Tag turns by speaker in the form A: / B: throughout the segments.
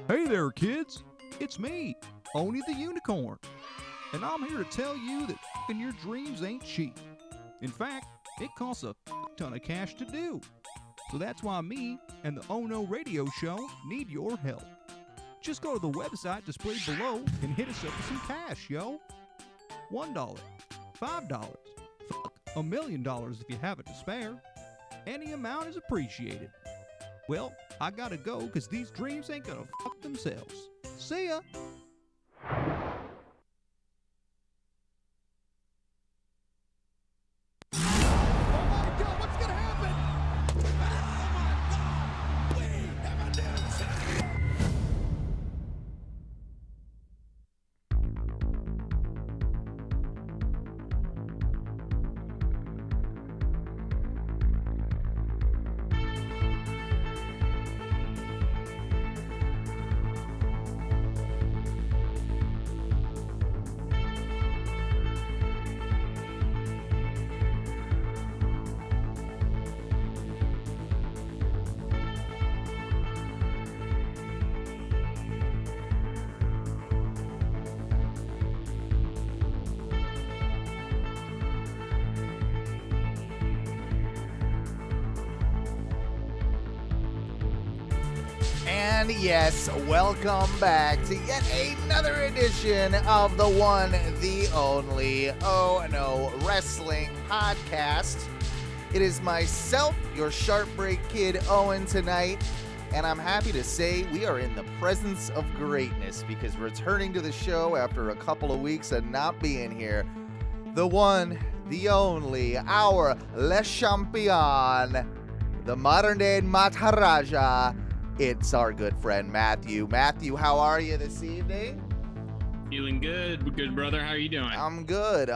A: Hey there, kids. It's me, Oni the Unicorn. And I'm here to tell you that f***ing your dreams ain't cheap. In fact, it costs a ton of cash to do. So that's why me and the Oh No Radio Show need your help. Just go to the website displayed below and hit us up with some cash, yo. $1, $5, $1,000,000 if you have it to spare. Any amount is appreciated. Well, I gotta go because these dreams ain't gonna fuck themselves. See ya!
B: And yes, welcome back to yet another edition of the one, the only Oh No Wrestling Podcast. It is myself, your Sharp Break Kid Owen tonight, and I'm happy to say we are in the presence of greatness because returning to the show after a couple of weeks of not being here, the one, the only, our Le Champion, the modern day Maharaja. It's our good friend Matthew. Matthew, how are you this evening?
C: Feeling good brother. How are you doing?
B: I'm good.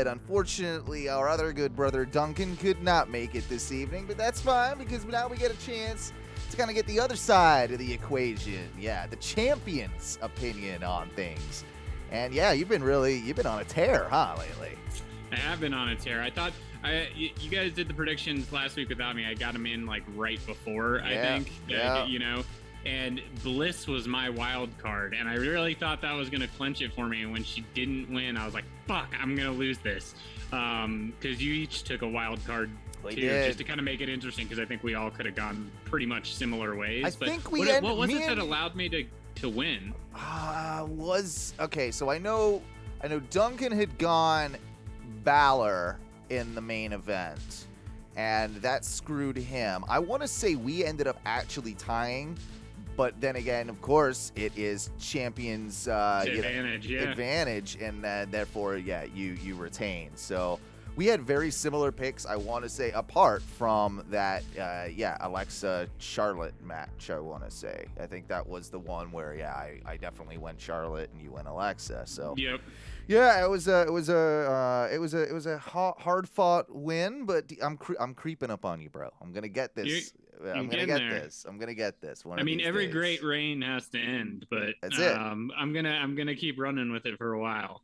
B: Unfortunately, our other good brother Duncan could not make it this evening, but that's fine because now we get a chance to kind of get the other side of the equation. Yeah, the champion's opinion on things. And yeah, you've been on a tear, huh, lately?
C: I have been on a tear. I thought you guys did the predictions last week without me. I got them in like right before, I think.
B: Yeah.
C: And Bliss was my wild card, and I really thought that was going to clinch it for me. And when she didn't win, I was like, fuck, I'm going to lose this. Because you each took a wild card, too, just to kind of make it interesting, because I think we all could have gone pretty much similar ways. What was it that allowed me to win?
B: So I know Duncan had gone Balor in the main event, and that screwed him. I want to say we ended up actually tying, but then again, of course, it is champions advantage, and therefore, you retain. So we had very similar picks. I want to say, apart from that, Alexa Charlotte match. I want to say, I think that was the one where, I definitely went Charlotte and you went Alexa. So
C: yep.
B: Yeah, it was a hard fought win, but I'm creeping up on you, bro. I'm gonna get this. I'm gonna get this.
C: I mean, every great reign has to end, but
B: that's it.
C: I'm gonna keep running with it for a while.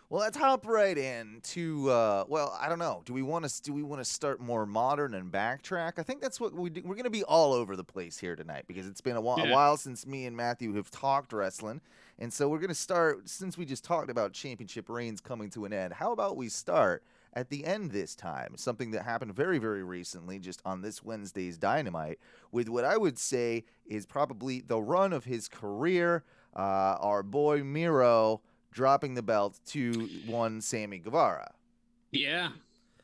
B: Well, let's hop right into. I don't know. Do we want to start more modern and backtrack? I think that's what we do. We're gonna be all over the place here tonight because it's been a while since me and Matthew have talked wrestling. And so we're going to start, since we just talked about championship reigns coming to an end, how about we start at the end this time? Something that happened very, very recently, just on this Wednesday's Dynamite, with what I would say is probably the run of his career, our boy MIRO dropping the belt to one Sammy Guevara.
C: Yeah,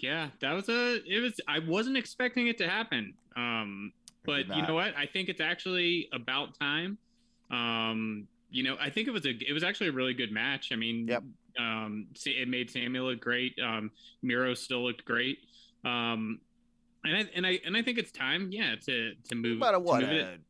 C: I wasn't expecting it to happen. But you know what? I think it's actually about time. I think it was actually a really good match. I mean,
B: yep.
C: It made Sammy look great. Miro still looked great. And I think it's time, to move.
B: About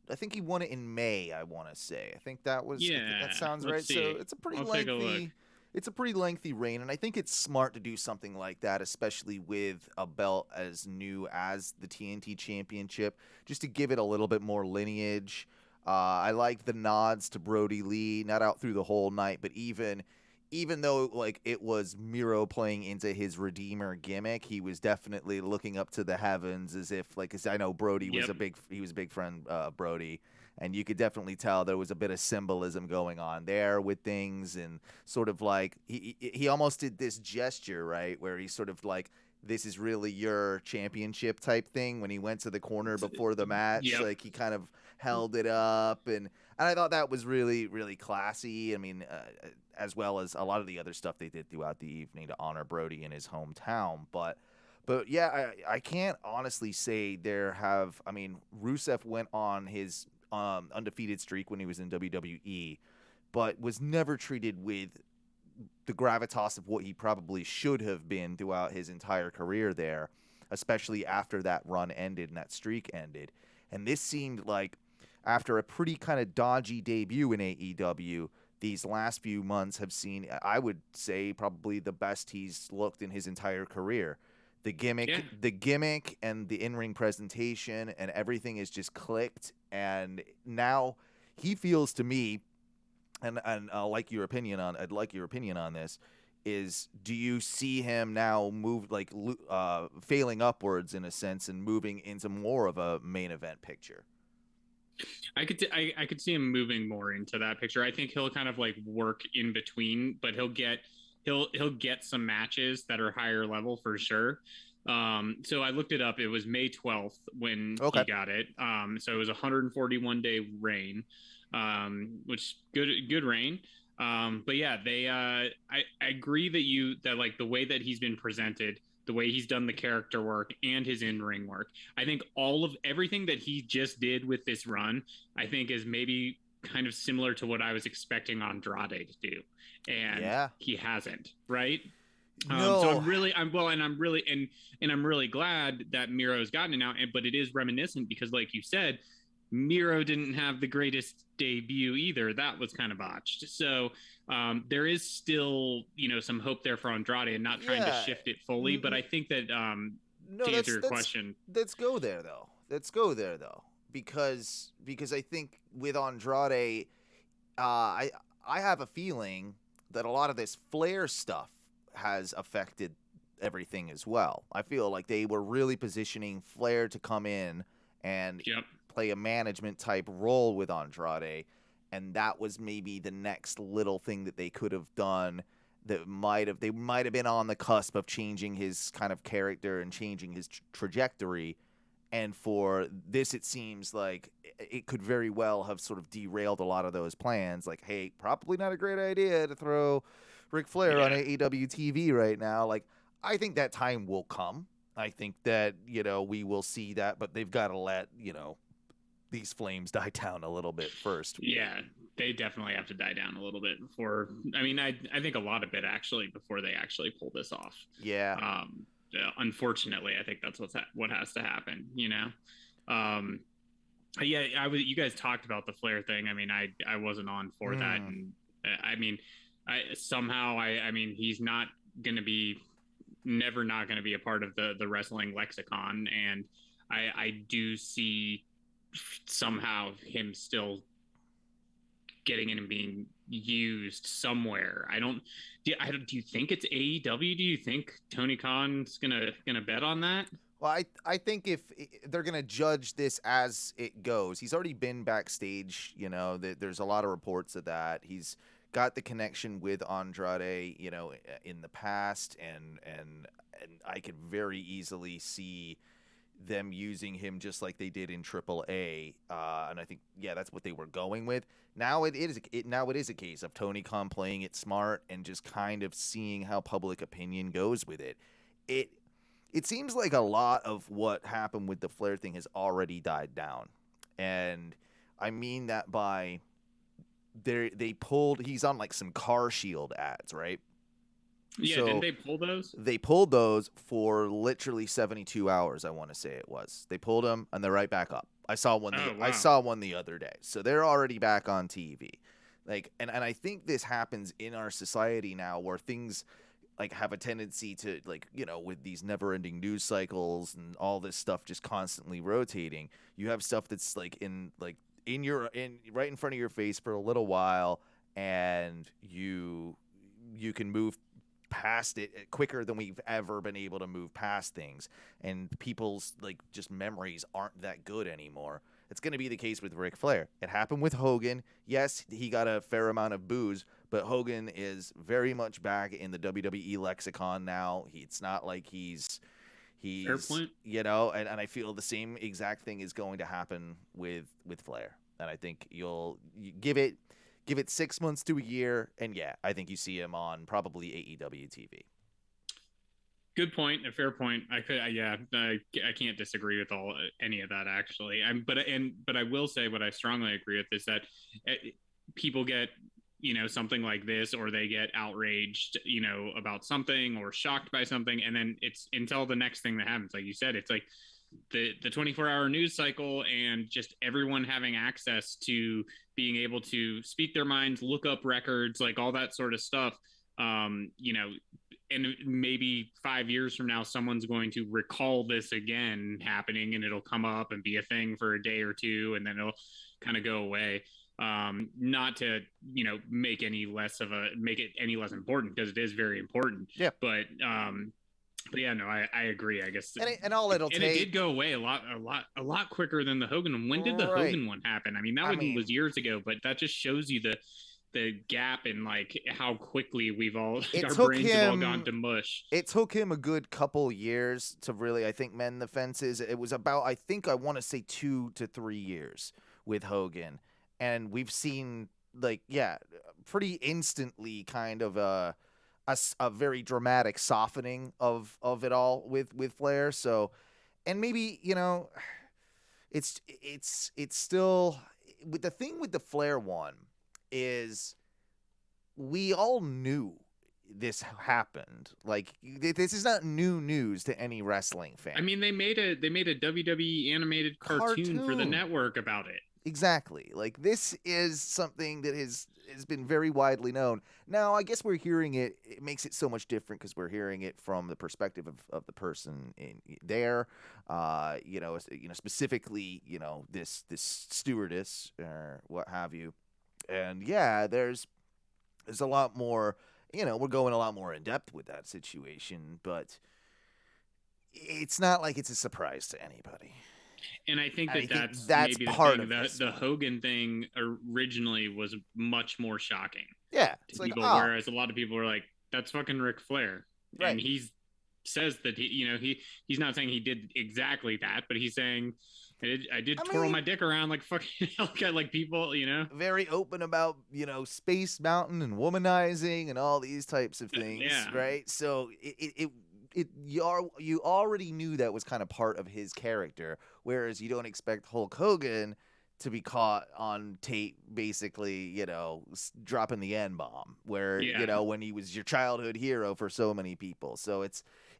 B: I think he won it in May. I want to say. I think that was.
C: Yeah,
B: that sounds right.
C: See.
B: So it's a pretty lengthy. It's a pretty lengthy reign, and I think it's smart to do something like that, especially with a belt as new as the TNT Championship, just to give it a little bit more lineage. I like the nods to Brody Lee, not out through the whole night, but even even though like it was Miro playing into his Redeemer gimmick, he was definitely looking up to the heavens as if like, 'cause I know Brody was
C: Yep.
B: he was a big friend of Brody, and you could definitely tell there was a bit of symbolism going on there with things, and sort of like he almost did this gesture, right, where he's sort of like, this is really your championship type thing when he went to the corner before the match.
C: Yep.
B: Like he kind of held it up, and I thought that was really, really classy. I mean, as well as a lot of the other stuff they did throughout the evening to honor Brody in his hometown. But yeah, I can't honestly say there have. I mean, Rusev went on his undefeated streak when he was in WWE, but was never treated with the gravitas of what he probably should have been throughout his entire career there, especially after that run ended and that streak ended. And this seemed like, after a pretty kind of dodgy debut in AEW, these last few months have seen, I would say, probably the best he's looked in his entire career. The gimmick and the in-ring presentation and everything is just clicked. And now he feels to me, and I'd like your opinion on this, is do you see him now move like failing upwards in a sense and moving into more of a main event picture?
C: I could see him moving more into that picture. I think he'll kind of like work in between, but he'll get some matches that are higher level for sure. So I looked it up. It was May 12th when he got it. So it was a 141-day reign, which good reign. But yeah, I agree that like the way that he's been presented, the way he's done the character work and his in-ring work, I think everything that he just did with this run, I think is maybe kind of similar to what I was expecting Andrade to do, and he hasn't, right?
B: No.
C: So I'm really glad that Miro's gotten it now, but it is reminiscent because, like you said, Miro didn't have the greatest debut either. That was kind of botched. So there is still, some hope there for Andrade, and not trying to shift it fully. But I think that to answer your question,
B: let's go there though, because I think with Andrade, I have a feeling that a lot of this Flair stuff has affected everything as well. I feel like they were really positioning Flair to come in and play a management type role with Andrade, and that was maybe the next little thing that they could have done that they might have been on the cusp of changing his kind of character and changing his trajectory. And for this, it seems like it could very well have sort of derailed a lot of those plans. Like, hey, probably not a great idea to throw Ric Flair on AEW TV right now. Like, I think that time will come. I think that, we will see that, but they've got to let, these flames die down a little bit first.
C: Yeah, they definitely have to die down a little bit before. I mean, I think a lot of it actually before they actually pull this off.
B: Yeah.
C: Unfortunately, I think that's what has to happen. You guys talked about the Flair thing. I mean, I wasn't on for that, and I mean, he's not going to be not going to be a part of the wrestling lexicon, and I do see somehow him still getting in and being used somewhere. Do you think it's AEW? Do you think Tony Khan's gonna bet on that?
B: Well, I think if they're gonna judge this as it goes, he's already been backstage. There's a lot of reports of that. He's got the connection with Andrade, in the past, and I could very easily see them using him just like they did in AAA, and I think that's what they were going with. Now it is a case of Tony Khan playing it smart and just kind of seeing how public opinion goes with it. It seems like a lot of what happened with the Flair thing has already died down, and I mean that by he's on like some Car Shield ads, right?
C: Yeah, didn't they pull those?
B: They pulled those for literally 72 hours, I want to say it was. They pulled them, and they're right back up. I saw one the other day. So they're already back on TV. Like, and I think this happens in our society now where things like have a tendency to, like, with these never-ending news cycles and all this stuff just constantly rotating. You have stuff that's like right in front of your face for a little while, and you you can move past it quicker than we've ever been able to move past things, and people's like just memories aren't that good anymore. It's going to be the case with Ric Flair. It happened with Hogan. Yes, he got a fair amount of boos, but Hogan is very much back in the WWE lexicon now. It's not like he's
C: Fair point.
B: you know, and I feel the same exact thing is going to happen with Flair. And I think you give it 6 months to a year, and yeah, I think you see him on probably AEW TV.
C: Good point. A fair point. I can't disagree with any of that actually. But I will say what I strongly agree with is that people get, something like this, or they get outraged, about something or shocked by something, and then it's until the next thing that happens. Like you said, it's like the 24-hour news cycle, and just everyone having access to being able to speak their minds, look up records, like all that sort of stuff. And maybe 5 years from now, someone's going to recall this again happening, and it'll come up and be a thing for a day or two, and then it'll kind of go away. Not to, make it any less important, because it is very important.
B: Yeah.
C: But yeah, no, I agree. I guess,
B: and all it'll take,
C: it did go away a lot quicker than the Hogan one. When did the Hogan one happen? I mean, that was years ago, but that just shows you the gap in like how quickly our brains have all gone to mush.
B: It took him a good couple years to really, I think, mend the fences. It was about, I want to say 2 to 3 years with Hogan, and we've seen pretty instantly kind of a very dramatic softening of it all with Flair. So, and maybe, it's still, with the thing with the Flair one is, we all knew this happened. Like, this is not new news to any wrestling fan.
C: I mean, they made a WWE animated cartoon for the network about it.
B: Exactly. Like, this is something that has been very widely known. Now, I guess we're hearing it. It makes it so much different because we're hearing it from the perspective of the person in there. Specifically, this stewardess or what have you. And yeah, there's a lot more. We're going a lot more in depth with that situation, but it's not like it's a surprise to anybody.
C: And I think that's maybe
B: part
C: the thing.
B: of
C: the Hogan thing originally was much more shocking.
B: Yeah,
C: to people, whereas a lot of people were like, "That's fucking Ric Flair,"
B: right.
C: And he says that he's not saying he did exactly that, but he's saying, I did twirl my dick around like fucking Hellcat, like people,
B: very open about Space Mountain and womanizing and all these types of things,
C: yeah.
B: Right? So you already knew that was kind of part of his character, whereas you don't expect Hulk Hogan to be caught on tape, basically, dropping the N-bomb, where when he was your childhood hero for so many people. So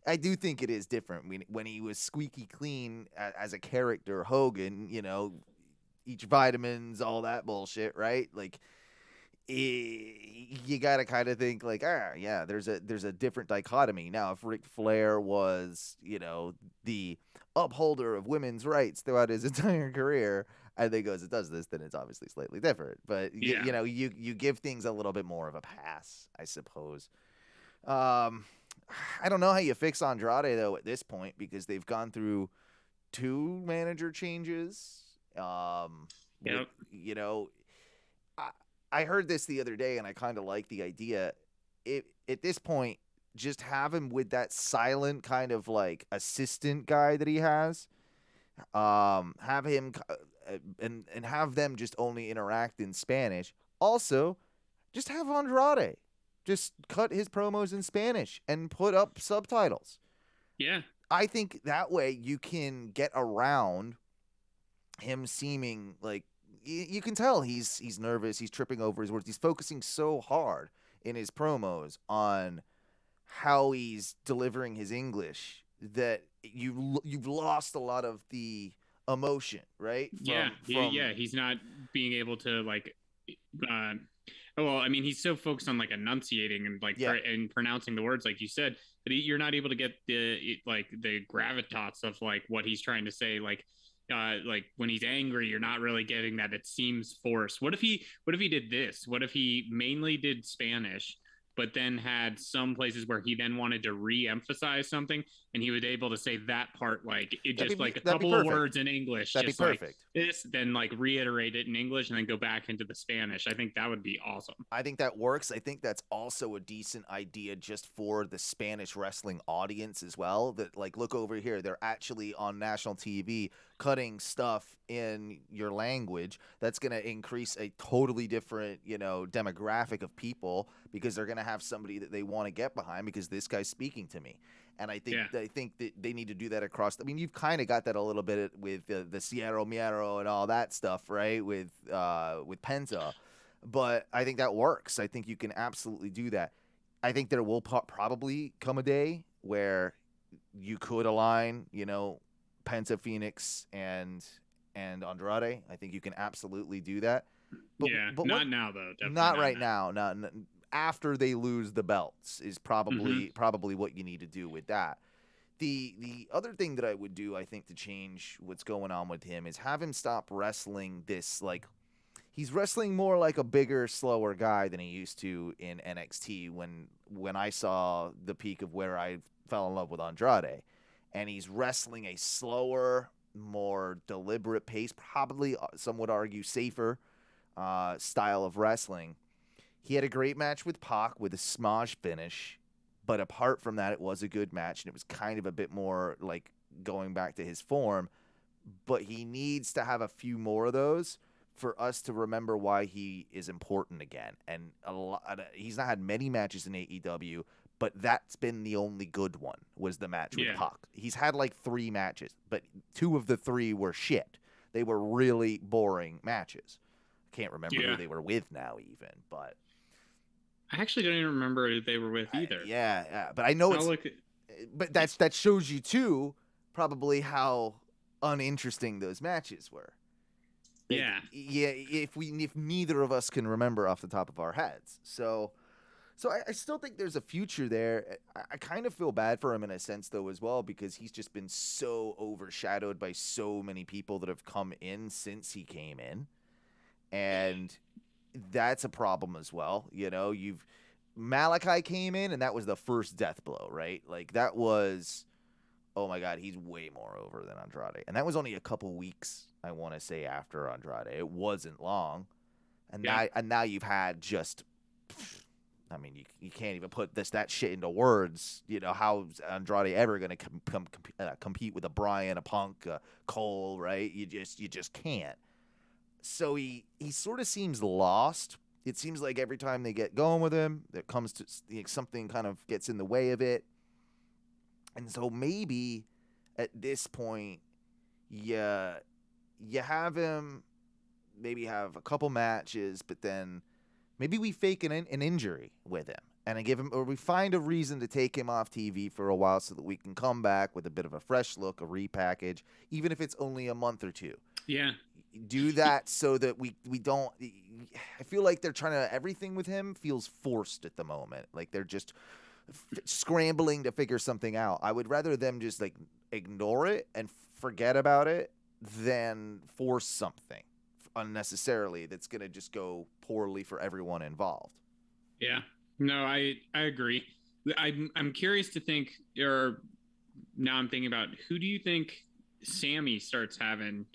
B: I do think it is different when he was squeaky clean as a character, Hogan, each vitamins, all that bullshit, right? Like, you gotta kind of think like, there's a different dichotomy. Now, if Ric Flair was, the upholder of women's rights throughout his entire career, I think as it does this, then it's obviously slightly different. But you give things a little bit more of a pass, I suppose. I don't know how you fix Andrade though at this point, because they've gone through 2 manager changes.
C: Yep.
B: I heard this the other day, and I kind of like the idea. At this point, just have him with that silent kind of like assistant guy that he has. Have him and have them just only interact in Spanish. Also, just have Andrade just cut his promos in Spanish and put up subtitles.
C: Yeah.
B: I think that way you can get around him seeming like, you can tell he's nervous. He's tripping over his words. He's focusing so hard in his promos on how he's delivering his English that you've lost a lot of the emotion, right?
C: He's not being able to like. He's so focused on like enunciating and like and pronouncing the words, like you said, that you're not able to get the gravitas of like what he's trying to say, like when he's angry, you're not really getting that. It seems forced. What if he did this? What if he mainly did Spanish, but then had some places where he then wanted to re-emphasize something, and he was able to say that part like it just like a couple of words in English,
B: that'd
C: just
B: be perfect.
C: Like this, then like reiterate it in English, and then go back into the Spanish. I think that would be awesome.
B: I think that works. I think that's also a decent idea just for the Spanish wrestling audience as well. That like, look over here, they're actually on national TV cutting stuff in your language. That's going to increase a totally different, demographic of people, because they're going to have somebody that they want to get behind because this guy's speaking to me. And I think that they need to do that across. I mean, you've kind of got that a little bit with the Sierra MIRO and all that stuff, right? With Penta. But I think that works. I think you can absolutely do that. I think there will probably come a day where you could align, Penta, Phoenix, and Andrade. I think you can absolutely do that. But,
C: but not now, though. Definitely
B: not right now. Not after they lose the belts is probably what you need to do with that. The other thing that I would do, I think, to change what's going on with him is have him stop wrestling this like. He's wrestling more like a bigger, slower guy than he used to in NXT when I saw the peak of where I fell in love with Andrade. And he's wrestling a slower, more deliberate pace, probably some would argue safer style of wrestling. He had a great match with Pac with a smosh finish, but apart from that, it was a good match, and it was kind of a bit more like going back to his form. But he needs to have a few more of those for us to remember why he is important again. And he's not had many matches in AEW, but that's been the only good one, was the match with Pac. He's had like 3 matches, but 2 of the 3 were shit. They were really boring matches. I can't remember who they were with now even, but...
C: I actually don't even remember who they were with either.
B: But I know but that shows you, too, probably how uninteresting those matches were. If neither of us can remember off the top of our heads. So I still think there's a future there. I kind of feel bad for him in a sense, though, as well, because he's just been so overshadowed by so many people that have come in since he came in. And that's a problem as well. Malachi came in, and that was the first death blow, right? Like, that was... Oh my God, he's way more over than Andrade. And that was only a couple weeks, I want to say, after Andrade. It wasn't long. And now you've had just, I mean, you can't even put that shit into words. How's Andrade ever going to compete with a Bryan, a Punk, a Cole, right? You just can't. So he sort of seems lost. It seems like every time they get going with him, there comes to something kind of gets in the way of it. And so maybe at this point, you have him maybe have a couple matches, but then maybe we fake an injury with him and we find a reason to take him off TV for a while so that we can come back with a bit of a fresh look, a repackage, even if it's only a month or 2.
C: Yeah.
B: Do that so that we don't. I feel like they're trying to. Everything with him feels forced at the moment. Like they're just scrambling to figure something out. I would rather them just like ignore it and forget about it than force something unnecessarily that's going to just go poorly for everyone involved.
C: Yeah, no, I agree. I'm curious to think, or now I'm thinking about, who do you think Sammy starts having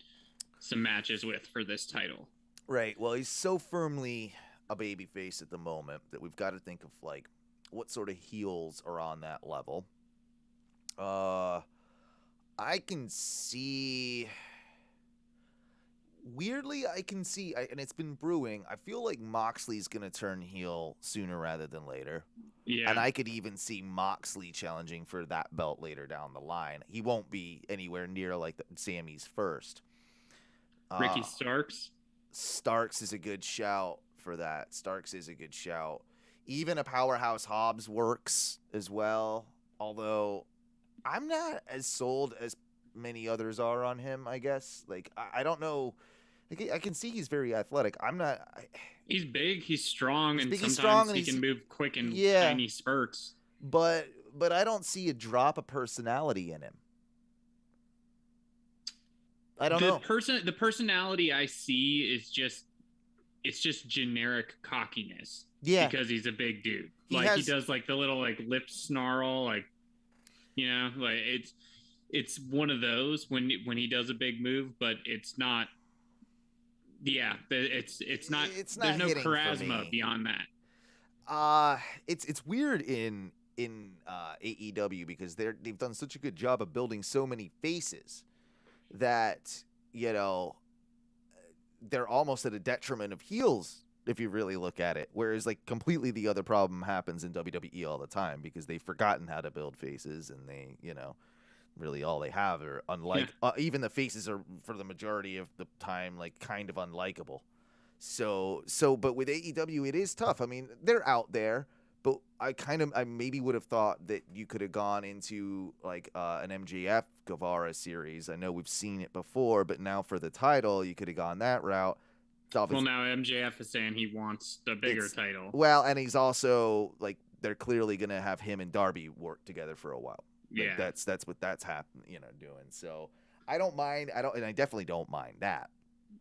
C: some matches with for this title?
B: Right. Well, he's so firmly a babyface at the moment that we've got to think of like what sort of heels are on that level. I can see. Weirdly, I can see, and it's been brewing. I feel like Moxley's gonna turn heel sooner rather than later.
C: Yeah.
B: And I could even see Moxley challenging for that belt later down the line. He won't be anywhere near like Sammy's first.
C: Ricky Starks.
B: Starks is a good shout for that. Starks is a good shout. Even a Powerhouse Hobbs works as well. Although I'm not as sold as many others are on him, I guess. Like, I don't know. I can see he's very athletic. I'm not.
C: He's big. He's strong.
B: He's
C: and
B: big,
C: sometimes he can move quick in tiny spurts.
B: But I don't see a drop of personality in him. I don't know.
C: The personality I see is just generic cockiness.
B: Yeah,
C: because he's a big dude. He
B: he
C: does like the little like lip snarl, like like it's one of those when he does a big move, but it's not. Yeah, it's not.
B: It's
C: There's
B: not
C: no
B: hitting for
C: charisma
B: me.
C: beyond that.
B: It's weird in AEW because they've done such a good job of building so many faces that they're almost at a detriment of heels if you really look at it. Whereas like completely the other problem happens in WWE all the time because they've forgotten how to build faces and they really all they have are even the faces are for the majority of the time like kind of unlikable. So but with AEW it is tough. I mean, they're out there, but I maybe would have thought that you could have gone into like an MJF Guevara series. I know we've seen it before, but now for the title you could have gone that route.
C: Well, now MJF is saying he wants the bigger title.
B: Well, and he's also like they're clearly gonna have him and Darby work together for a while. Like,
C: yeah,
B: that's what that's happening, doing. So I don't mind. I definitely don't mind that.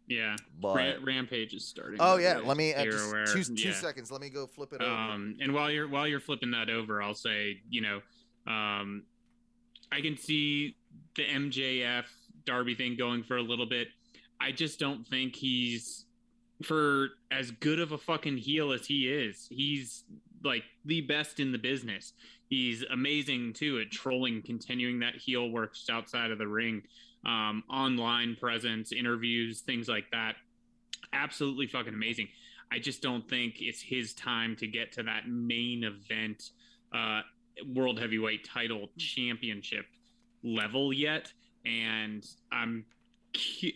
C: Yeah,
B: but
C: Rampage is starting.
B: Oh yeah, let me just two seconds. Let me go flip it over.
C: And while you're flipping that over, I'll say I can see the MJF Darby thing going for a little bit. I just don't think he's for as good of a fucking heel as he is. He's like the best in the business. He's amazing too at trolling, continuing that heel work just outside of the ring, online presence, interviews, things like that. Absolutely fucking amazing. I just don't think it's his time to get to that main event, world heavyweight title championship level yet. And he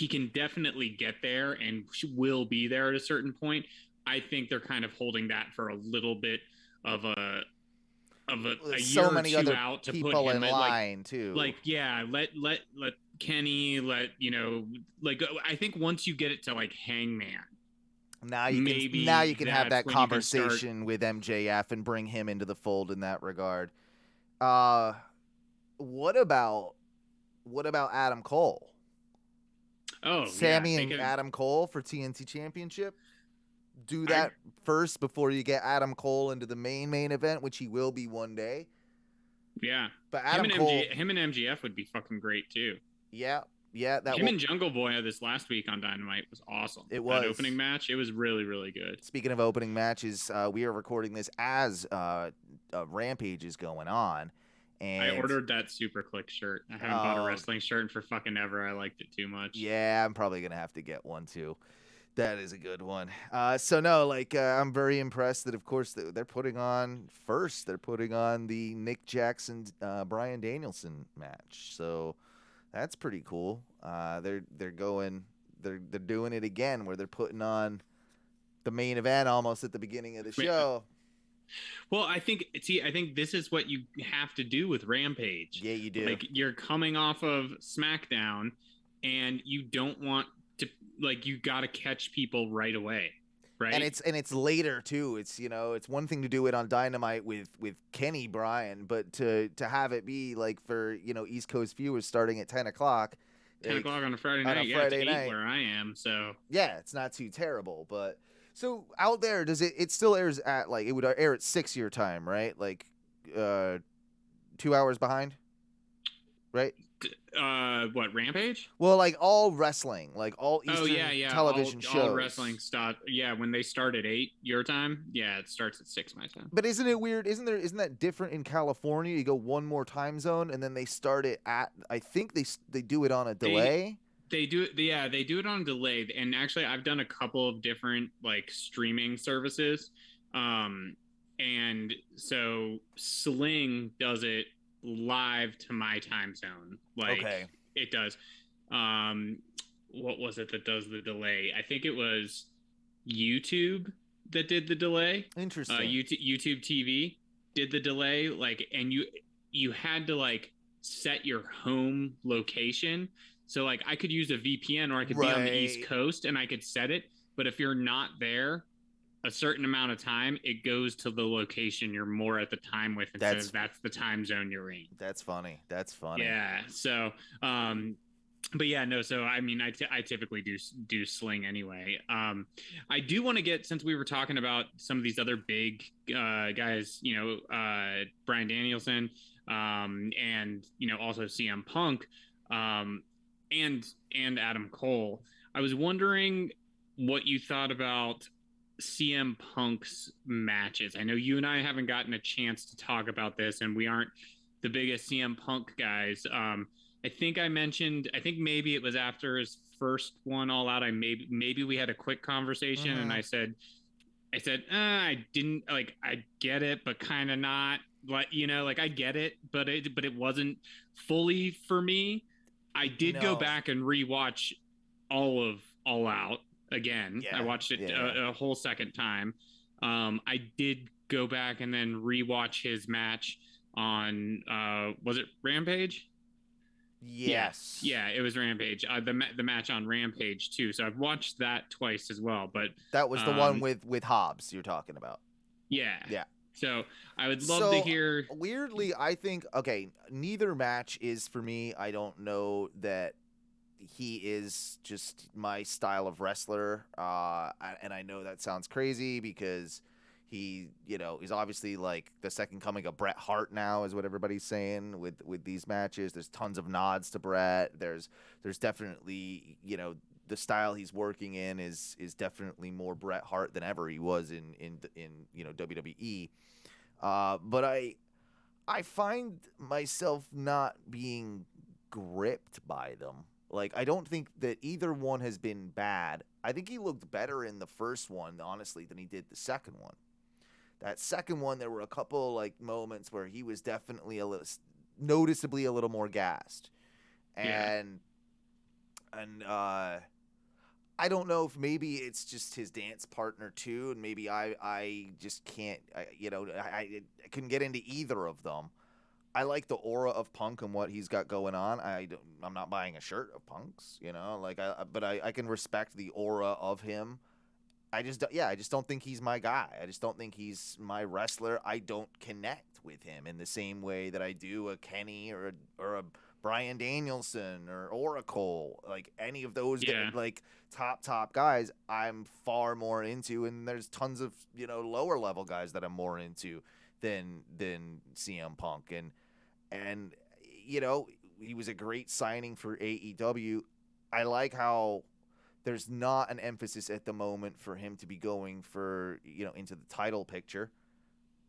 C: can definitely get there and will be there at a certain point. I think they're kind of holding that for a little bit of a
B: so
C: year
B: many
C: or two
B: other
C: out to
B: people
C: put him
B: in line too.
C: Like let Kenny, I think once you get it to like Hangman,
B: now you can have that conversation with MJF and bring him into the fold in that regard. What about Adam Cole?
C: Oh,
B: Sammy and Adam Cole for TNT Championship. Do that first before you get Adam Cole into the main event, which he will be one day.
C: Yeah,
B: but him
C: and MJF would be fucking great too.
B: Yeah.
C: And Jungle Boy this last week on Dynamite was awesome.
B: It was
C: that opening match. It was really, really good.
B: Speaking of opening matches, we are recording this as Rampage is going on. And
C: I ordered that Super Click shirt. I haven't bought a wrestling shirt for fucking ever. I liked it too much.
B: Yeah, I'm probably gonna have to get one too. That is a good one. I'm very impressed that, of course, they're putting on the Nick Jackson, Bryan Danielson match. So that's pretty cool. They're doing it again where they're putting on the main event almost at the beginning of the show.
C: Well, I think this is what you have to do with Rampage.
B: Yeah, you do.
C: Like, you're coming off of SmackDown, and you don't want to, like, you got to catch people right away, right?
B: And it's later too. It's one thing to do it on Dynamite with Kenny Bryan, but to have it be like for East Coast viewers starting at 10 o'clock.
C: 10 o'clock on a Friday night. It's 8 where I am. So
B: yeah, it's not too terrible, but. So out there, does it still airs at it would air at 6 your time, right? 2 hours behind, right?
C: What, Rampage?
B: Well, like all wrestling, like all Eastern television shows.
C: All wrestling stuff. Yeah, when they start at 8 your time, yeah, it starts at 6 my time.
B: But isn't it weird? Isn't that different in California? You go one more time zone and then they start it at. I think they do it on a delay.
C: They do it on delay. And actually, I've done a couple of different streaming services, and so Sling does it live to my time zone.
B: Okay.
C: It does. What was it that does the delay? I think it was YouTube that did the delay.
B: Interesting.
C: YouTube TV did the delay. And you had to set your home location. So I could use a VPN, or I could be on the East Coast and I could set it. But if you're not there a certain amount of time, it goes to the location you're more at the time with, and says that's the time zone you're in.
B: That's funny.
C: Yeah. So but yeah, no. So I mean, I typically do sling anyway. I do want to get, since we were talking about some of these other big guys, Bryan Danielson, and also CM Punk, um, and Adam Cole. I was wondering what you thought about CM Punk's matches. I know you and I haven't gotten a chance to talk about this, and we aren't the biggest CM Punk guys. I think I mentioned, I think maybe it was after his first one All Out. Maybe we had a quick conversation, and I said, I didn't, like, I get it, but kind of not. Like, like, I get it, but it wasn't fully for me. I did go back and rewatch all of All Out again. I watched it a whole second time. I did go back and then rewatch his match on was it Rampage?
B: Yes.
C: Yeah, it was Rampage. The match on Rampage too. So I've watched that twice as well. But
B: that was the one with Hobbs you're talking about.
C: Yeah.
B: Yeah.
C: So I would love to hear.
B: Weirdly, I think neither match is for me. I don't know that he is just my style of wrestler, and I know that sounds crazy because he, he's obviously like the second coming of Bret Hart now, is what everybody's saying with these matches. There's tons of nods to Bret. There's definitely, the style he's working in is definitely more Bret Hart than ever he was in WWE. But I find myself not being gripped by them. Like, I don't think that either one has been bad. I think he looked better in the first one, honestly, than he did the second one. That second one, there were a couple moments where he was definitely noticeably a little more gassed, and I don't know if maybe it's just his dance partner too, and maybe I just can't, I couldn't get into either of them. I like the aura of Punk and what he's got going on. I'm not buying a shirt of Punk's, but I can respect the aura of him. I just don't think he's my guy. I just don't think he's my wrestler. I don't connect with him in the same way that I do a Kenny or a Bryan Danielson or Oracle. Like, any of those top guys I'm far more into, and there's tons of lower level guys that I'm more into than CM Punk, and he was a great signing for AEW. I like how there's not an emphasis at the moment for him to be going for into the title picture.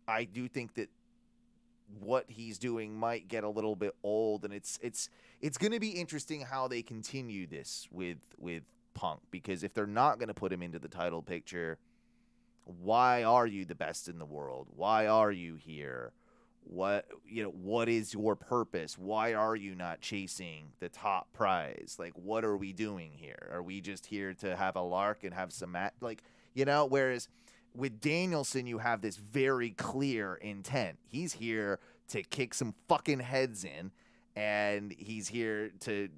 B: I do think that what he's doing might get a little bit old, and it's going to be interesting how they continue this with Punk, because if they're not going to put him into the title picture, why are you the best in the world? Why are you here? What is your purpose? Why are you not chasing the top prize? Like, what are we doing here? Are we just here to have a lark and have some whereas with Danielson, you have this very clear intent. He's here to kick some fucking heads in, and he's here to,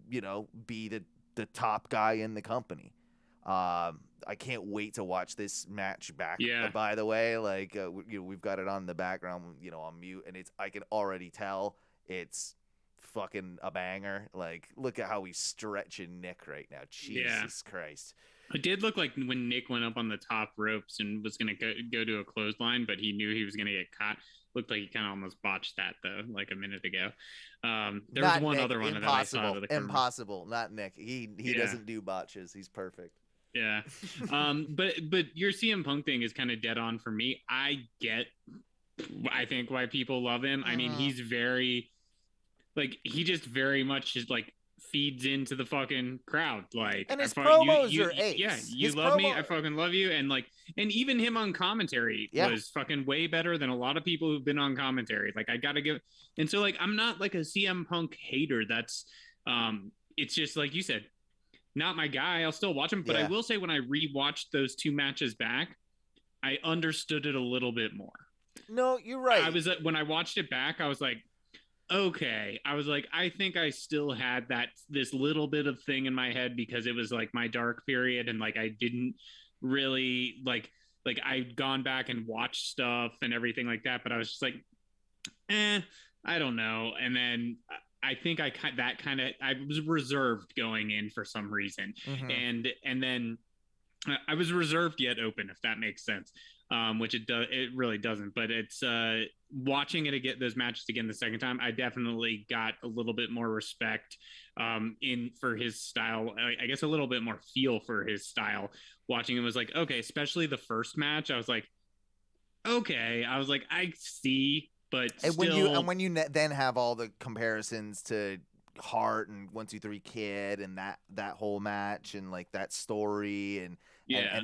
B: be the top guy in the company. I can't wait to watch this match back.
C: Yeah.
B: By the way, we've got it on the background, on mute, and I can already tell it's fucking a banger. Like, look at how he's stretching Nick right now. Jesus Christ.
C: It did look like when Nick went up on the top ropes and was going to go to a clothesline, but he knew he was going to get caught. Looked like he kind of almost botched that, though, like a minute ago. There was one other one that I saw.
B: Impossible. Not Nick. He doesn't do botches. He's perfect.
C: Yeah. But your CM Punk thing is kind of dead on for me. I think why people love him. I mean, he's very, he just very much just feeds into the fucking crowd.
B: And his promos are ace.
C: Yeah, you love me, I fucking love you. And and even him on commentary was fucking way better than a lot of people who've been on commentary. I gotta give. And so I'm not a CM Punk hater. That's it's just like you said, not my guy. I'll still watch him, but I will say when I rewatched those two matches back, I understood it a little bit more.
B: No, you're right.
C: When I watched it back, I was like, okay. I was like, I think I still had this little bit of thing in my head because it was my dark period, and I didn't really I'd gone back and watched stuff and everything like that, but I was just I don't know. And then I think I was reserved going in for some reason, and then I was reserved yet open, if that makes sense. Which it really doesn't. But it's watching it again, those matches again the second time. I definitely got a little bit more respect in for his style. I guess a little bit more feel for his style. Watching him was like, okay, especially the first match. I was like, okay. I was like, I see, but
B: and
C: still.
B: when you then have all the comparisons to Hart and 1-2-3 Kid and that whole match and like that story and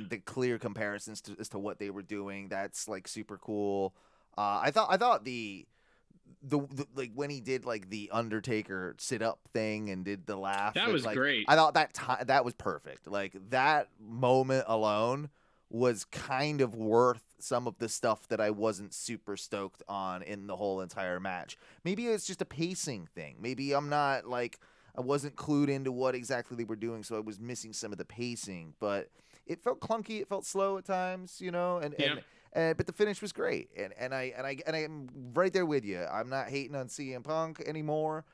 B: the clear comparisons as to what they were doing, that's like super cool. I thought the like when he did like the Undertaker sit up thing and did the laugh,
C: that was
B: like,
C: great.
B: I thought that was perfect. Like that moment alone was kind of worth some of the stuff that I wasn't super stoked on in the whole entire match. Maybe it's just a pacing thing. Maybe I'm not like, I wasn't clued into what exactly they were doing, so I was missing some of the pacing. But it felt clunky. It felt slow at times, you know. But the finish was great, and I'm right there with you. I'm not hating on CM Punk anymore.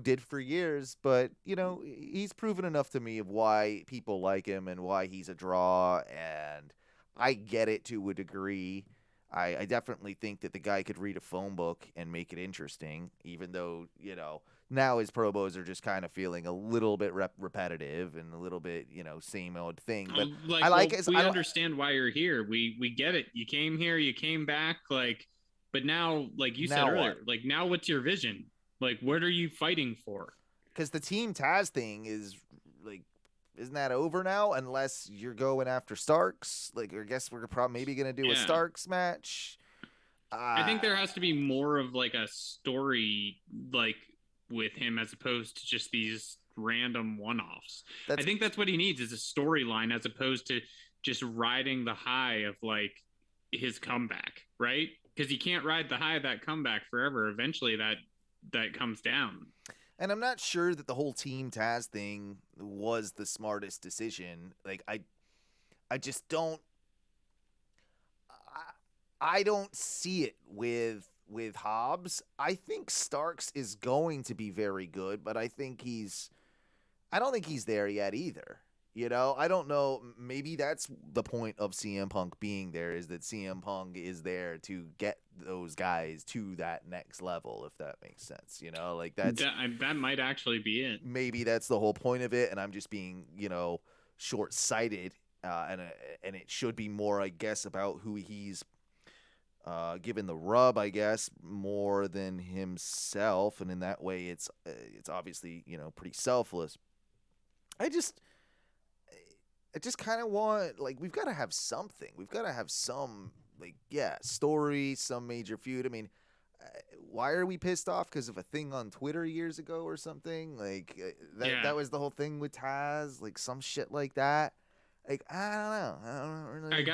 B: Did for years, but he's proven enough to me of why people like him and why he's a draw, and I get it to a degree. I definitely think that the guy could read a phone book and make it interesting, even though, now his promos are just kind of feeling a little bit repetitive and a little bit, same old thing. But I like it.
C: We understand why you're here. We get it. You came here, you came back, like, but now, like you said earlier, like now what's your vision? Like, what are you fighting for?
B: Because the Team Taz thing is like, isn't that over now? Unless you're going after Starks. Like, I guess we're probably maybe gonna do a Starks match.
C: I think there has to be more of like a story, like with him, as opposed to just these random one-offs. I think that's what he needs, is a storyline, as opposed to just riding the high of like his comeback, right? Because you can't ride the high of that comeback forever. Eventually, that comes down.
B: And I'm not sure that the whole Team Taz thing was the smartest decision. Like, I just don't. I don't see it with Hobbs. I think Starks is going to be very good, but I don't think he's there yet either. I don't know. Maybe that's the point of CM Punk being there, is that CM Punk is there to get those guys to that next level, if that makes sense. Like
C: that might actually be it.
B: Maybe that's the whole point of it, and I'm just being, short-sighted, and it should be more, I guess, about who he's given the rub, I guess, more than himself, and in that way, it's obviously, pretty selfless. I just kind of want, like, we've got to have something. We've got to have some, like, story, some major feud. I mean, why are we pissed off? Because of a thing on Twitter years ago or something? Like, that was the whole thing with Taz, like, some shit like that. Like, I don't really.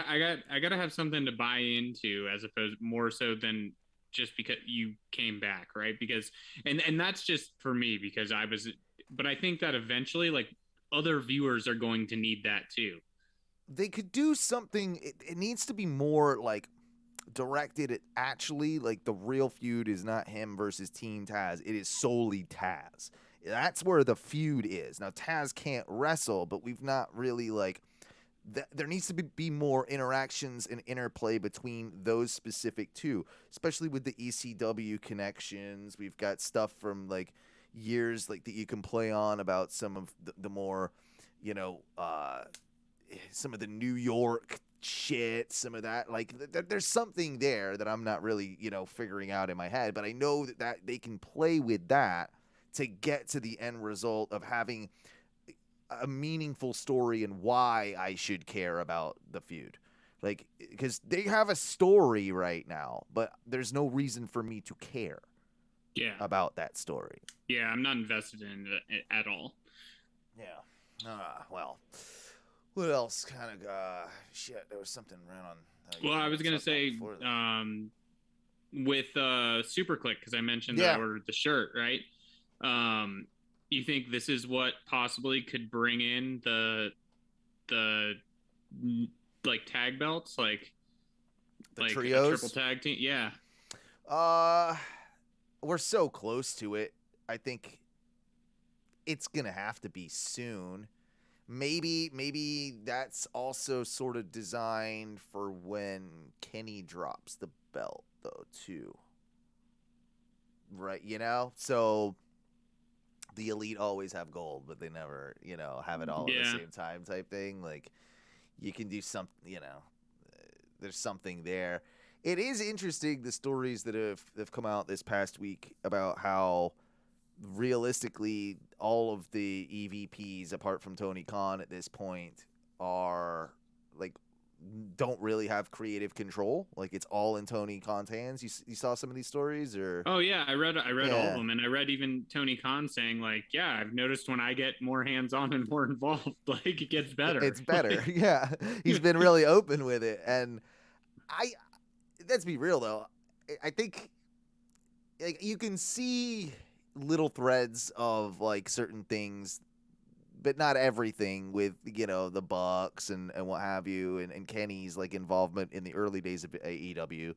C: I gotta have something to buy into, as opposed more so than just because you came back, right? Because and that's just for me, because but I think that eventually, like, other viewers are going to need that too.
B: They could do something. It needs to be more like directed at actually, like, the real feud is not him versus Team Taz. It is solely Taz. That's where the feud is. Now, Taz can't wrestle, but we've not really, like, there needs to be more interactions and interplay between those specific two, especially with the ECW connections. We've got stuff from, like, years, like, that you can play on about some of the more, some of the New York shit, some of that, like, there's something there that I'm not really, figuring out in my head, but I know that they can play with that to get to the end result of having a meaningful story and why I should care about the feud. Like, because they have a story right now, but there's no reason for me to care about that story.
C: Yeah, I'm not invested in it at all.
B: Yeah. Well, what else kind of, shit, there was something around on.
C: Well, I was going to say, with SuperClick, because I mentioned that I ordered the shirt, right? You think this is what possibly could bring in the like tag belts, like
B: trios,
C: triple tag team? Yeah.
B: we're so close to it. I think it's gonna have to be soon. Maybe that's also sort of designed for when Kenny drops the belt, though, too. Right, So the Elite always have gold, but they never, have it all at the same time type thing. Like, you can do something, there's something there. It is interesting, the stories that have come out this past week about how realistically all of the EVPs apart from Tony Khan at this point are like don't really have creative control. Like, it's all in Tony Khan's hands. You saw some of these stories, or?
C: Oh yeah, I read all of them, and I read even Tony Khan saying like, yeah, I've noticed when I get more hands-on and more involved, like, it gets better.
B: It's better. Yeah, he's been really open with it, and let's be real though, I think like you can see little threads of like certain things, but not everything, with the Bucks and what have you, and Kenny's like involvement in the early days of AEW,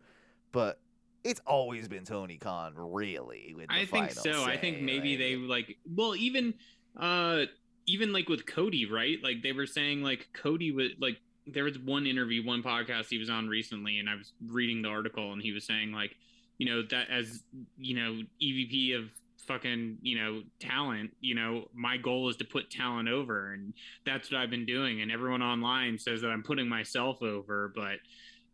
B: but it's always been Tony Khan, really. With the
C: I think so.
B: say.
C: I think maybe they like, well, even like with Cody, right? Like, they were saying like Cody was like, there was one interview, one podcast he was on recently, and I was reading the article, and he was saying like, that as EVP of fucking talent, my goal is to put talent over, and that's what I've been doing. And everyone online says that I'm putting myself over, but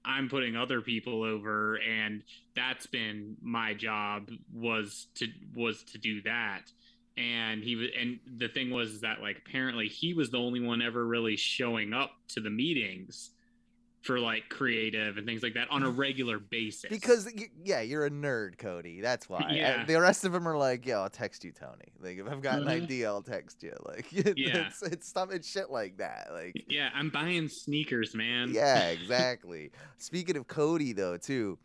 C: I'm putting other people over, and that's been my job, was to do that. And the thing was that like apparently he was the only one ever really showing up to the meetings for like creative and things like that on a regular basis. Because
B: you're a nerd, Cody. That's why.
C: Yeah.
B: The rest of them are like, I'll text you, Tony. Like, if I've got an idea, I'll text you. Like, it's stuff, it's shit like that. Like,
C: yeah, I'm buying sneakers, man.
B: Yeah, exactly. Speaking of Cody, though, too,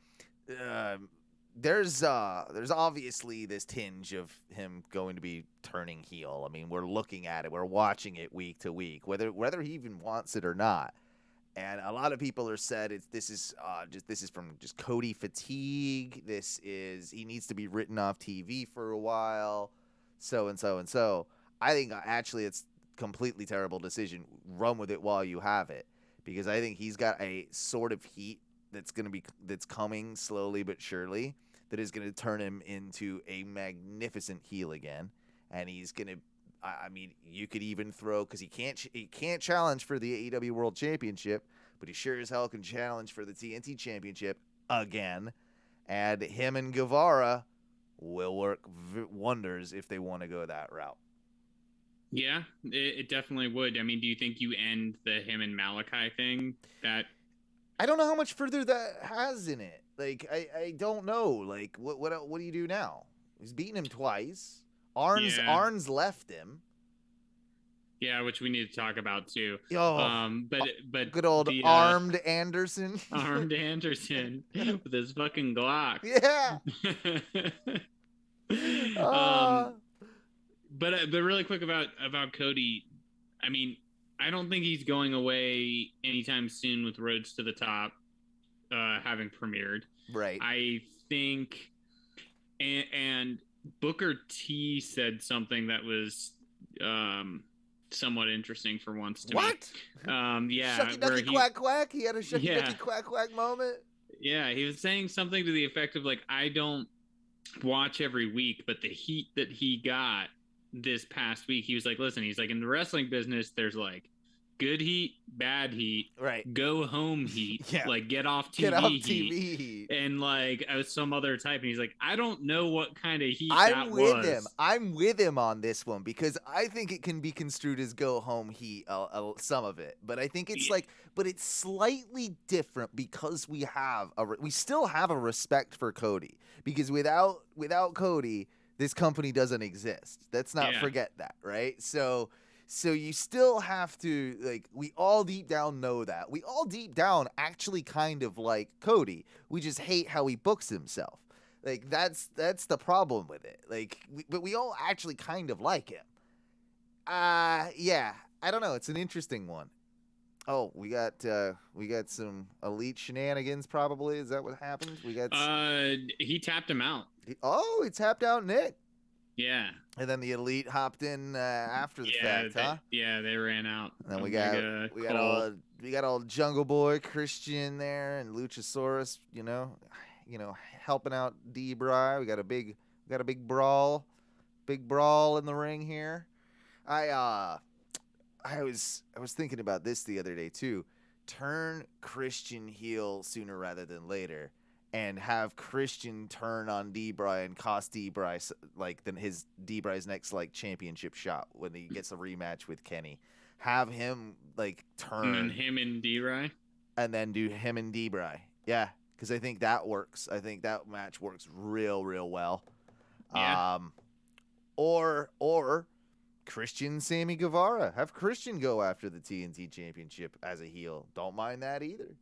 B: there's obviously this tinge of him going to be turning heel. I mean, we're looking at it, we're watching it week to week, whether he even wants it or not. And a lot of people are said this is from just Cody fatigue. He needs to be written off TV for a while, so and so and so. I think actually it's completely terrible decision. Run with it while you have it, because I think he's got a sort of heat that's coming slowly but surely, that is gonna turn him into a magnificent heel again, and he's gonna. I mean, you could even throw, because he can't challenge for the AEW World Championship, but he sure as hell can challenge for the TNT Championship again. And him and Guevara will work wonders if they want to go that route.
C: Yeah, it definitely would. I mean, do you think you end the him and Malachi thing? That
B: I don't know how much further that has in it. Like, I don't know. Like, what do you do now? He's beaten him twice. Arn's left him.
C: Yeah, which we need to talk about too. But
B: good old Armed Anderson.
C: Armed Anderson with his fucking Glock.
B: Yeah.
C: But really quick about Cody. I mean, I don't think he's going away anytime soon with Roads to the Top having premiered.
B: Right.
C: I think, and Booker T said something that was somewhat interesting for once to me. Yeah.
B: Shucky ducky quack quack. He had a shucky ducky quack quack moment.
C: Yeah, he was saying something to the effect of like, I don't watch every week, but the heat that he got this past week, he was like, listen, he's like, in the wrestling business, there's like good heat, bad heat,
B: right?
C: Go home heat,
B: yeah.
C: Like get off TV, heat, and like some other type. And he's like, I don't know what kind of heat
B: I'm with him on this one, because I think it can be construed as go home heat, some of it, but I think it's but it's slightly different because we still have a respect for Cody, because without Cody, this company doesn't exist. Let's not forget that, right? So you still have to, like, we all deep down know that. We all deep down actually kind of like Cody. We just hate how he books himself. Like, that's the problem with it. Like, but we all actually kind of like him. Yeah, I don't know. It's an interesting one. Oh, we got some elite shenanigans. Probably is that what happened? We got.
C: He tapped him out.
B: He tapped out Nick,
C: Yeah.
B: and then the elite hopped in after the
C: Yeah,
B: fact, huh?
C: they ran out.
B: And then
C: Omega,
B: we got all Jungle Boy Christian there and Luchasaurus, helping out D-Bry. We got a big brawl in the ring here. I was thinking about this the other day too. Turn Christian heel sooner rather than later, and have Christian turn on D-Bry and cost D-Bry his D-Bry's next championship shot when he gets a rematch with Kenny. Have him turn,
C: and then him and D-Bry,
B: and then do him and D-Bry. Yeah, because I think that works. I think that match works real well.
C: Yeah.
B: Or Christian Sammy Guevara. Have Christian go after the TNT Championship as a heel. Don't mind that either.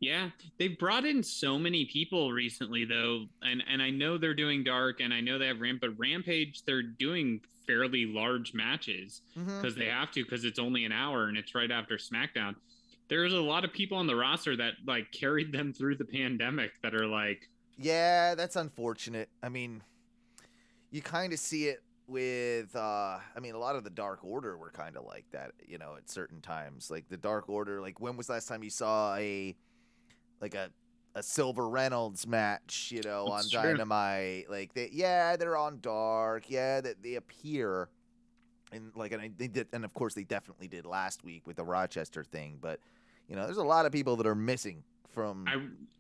C: Yeah, they've brought in so many people recently, though, and I know they're doing Dark, and I know they have Rampage. They're doing fairly large matches because they have to, because it's only an hour and it's right after SmackDown. There's a lot of people on the roster that carried them through the pandemic that are
B: yeah, that's unfortunate. I mean, you kind of see it with a lot of the Dark Order were kind of like that, at certain times. Like the Dark Order, when was the last time you saw a Silver Reynolds match, on
C: true.
B: Dynamite? They're on Dark. Yeah, that they appear, and they did, and of course they definitely did last week with the Rochester thing. But there's a lot of people that are missing from.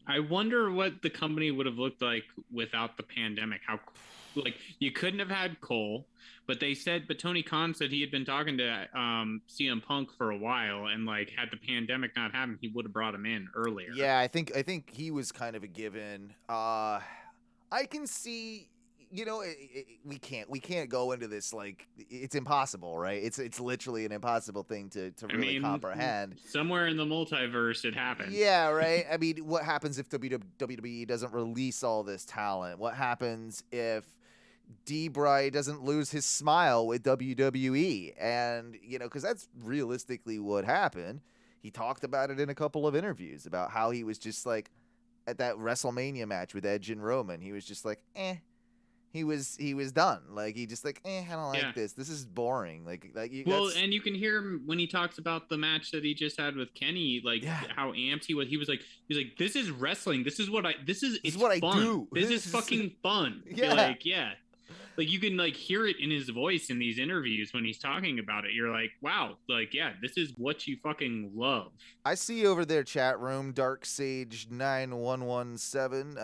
C: I wonder what the company would have looked like without the pandemic. How you couldn't have had Cole, but Tony Khan said he had been talking to CM Punk for a while, and had the pandemic not happened, he would have brought him in earlier.
B: Yeah, I think he was kind of a given. I can see, we can't go into this it's impossible, right? It's literally an impossible thing to really comprehend.
C: Somewhere in the multiverse it happened.
B: Yeah, right. I mean, what happens if WWE doesn't release all this talent? What happens if D-Bry doesn't lose his smile with WWE? And because that's realistically what happened. He talked about it in a couple of interviews about how he was just at that WrestleMania match with Edge and Roman, he was just he was done. He just I don't like this. This is boring.
C: And you can hear him when he talks about the match that he just had with Kenny, how amped he was. He was like, this is wrestling. This is what I do. This is fucking fun.
B: Yeah.
C: You can hear it in his voice in these interviews when he's talking about it. You're like, wow, this is what you fucking love.
B: I see over there, chat room, Dark Sage 9117.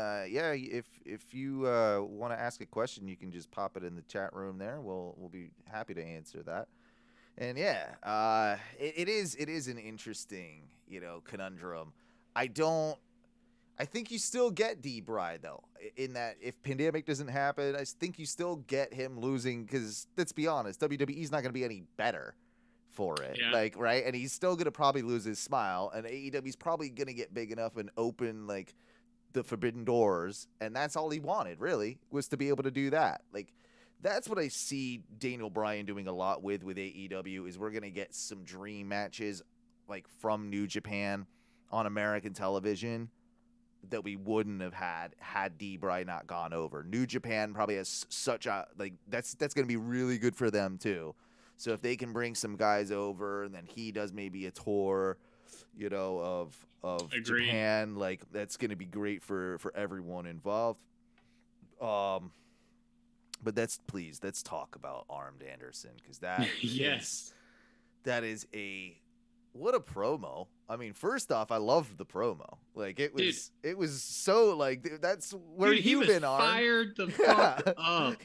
B: If you want to ask a question, you can just pop it in the chat room there. We'll be happy to answer that. And it is an interesting conundrum. I think you still get D-Bry, though, in that if pandemic doesn't happen, I think you still get him losing because, let's be honest, WWE's not going to be any better for it.
C: Yeah.
B: Right? And he's still going to probably lose his smile, and AEW's probably going to get big enough and open, the forbidden doors, and that's all he wanted, really, was to be able to do that. That's what I see Daniel Bryan doing a lot with AEW, is we're going to get some dream matches, from New Japan on American television, that we wouldn't have had D-Bry not gone over. New Japan probably has such a that's going to be really good for them too. So if they can bring some guys over and then he does maybe a tour, of
C: Agreed.
B: Japan, that's going to be great for everyone involved. But let's talk about Armed Anderson, because that
C: yes,
B: that is what a promo. I mean, first off, I loved the promo. It was so that's where you've been, Arn.
C: Fired the fuck up. All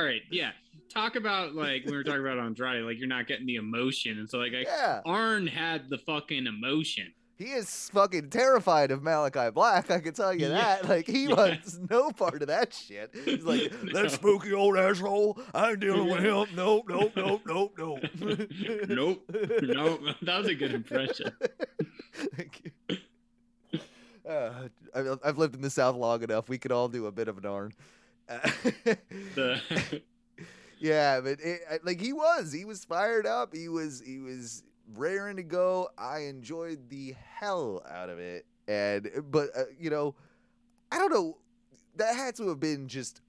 C: right, yeah. Talk about when we were talking about Andrade, you're not getting the emotion, and so Arn had the fucking emotion.
B: He is fucking terrified of Malachi Black, I can tell you that. He wants no part of that shit. He's like, that spooky old asshole, I ain't dealing with him. Nope.
C: Nope. That was a good impression.
B: Thank you. I've lived in the South long enough. We could all do a bit of an Arn. Yeah, but he was fired up. He was raring to go. I enjoyed the hell out of it, but I don't know. That had to have been just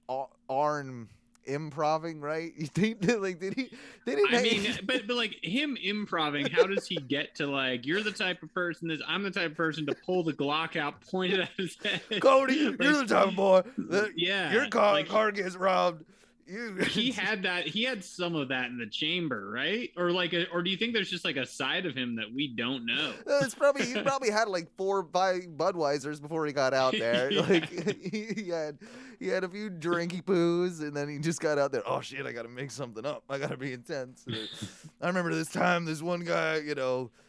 B: Arn improving, right? You think that, like, did he?
C: I mean, but like him improving, how does he get to like? You're the type of person that I'm the type of person to pull the Glock out, point it at his head.
B: Cody,
C: like,
B: you're the type of boy that your
C: like,
B: car gets robbed.
C: He had some of that in the chamber, right? Or or do you think there's just like a side of him that we don't know?
B: It's probably he probably had like 4 or 5 Budweisers before he got out there.
C: Yeah.
B: Like he had a few drinky poos, and then he just got out there. Oh shit, I gotta make something up. I gotta be intense. I remember this time, this one guy,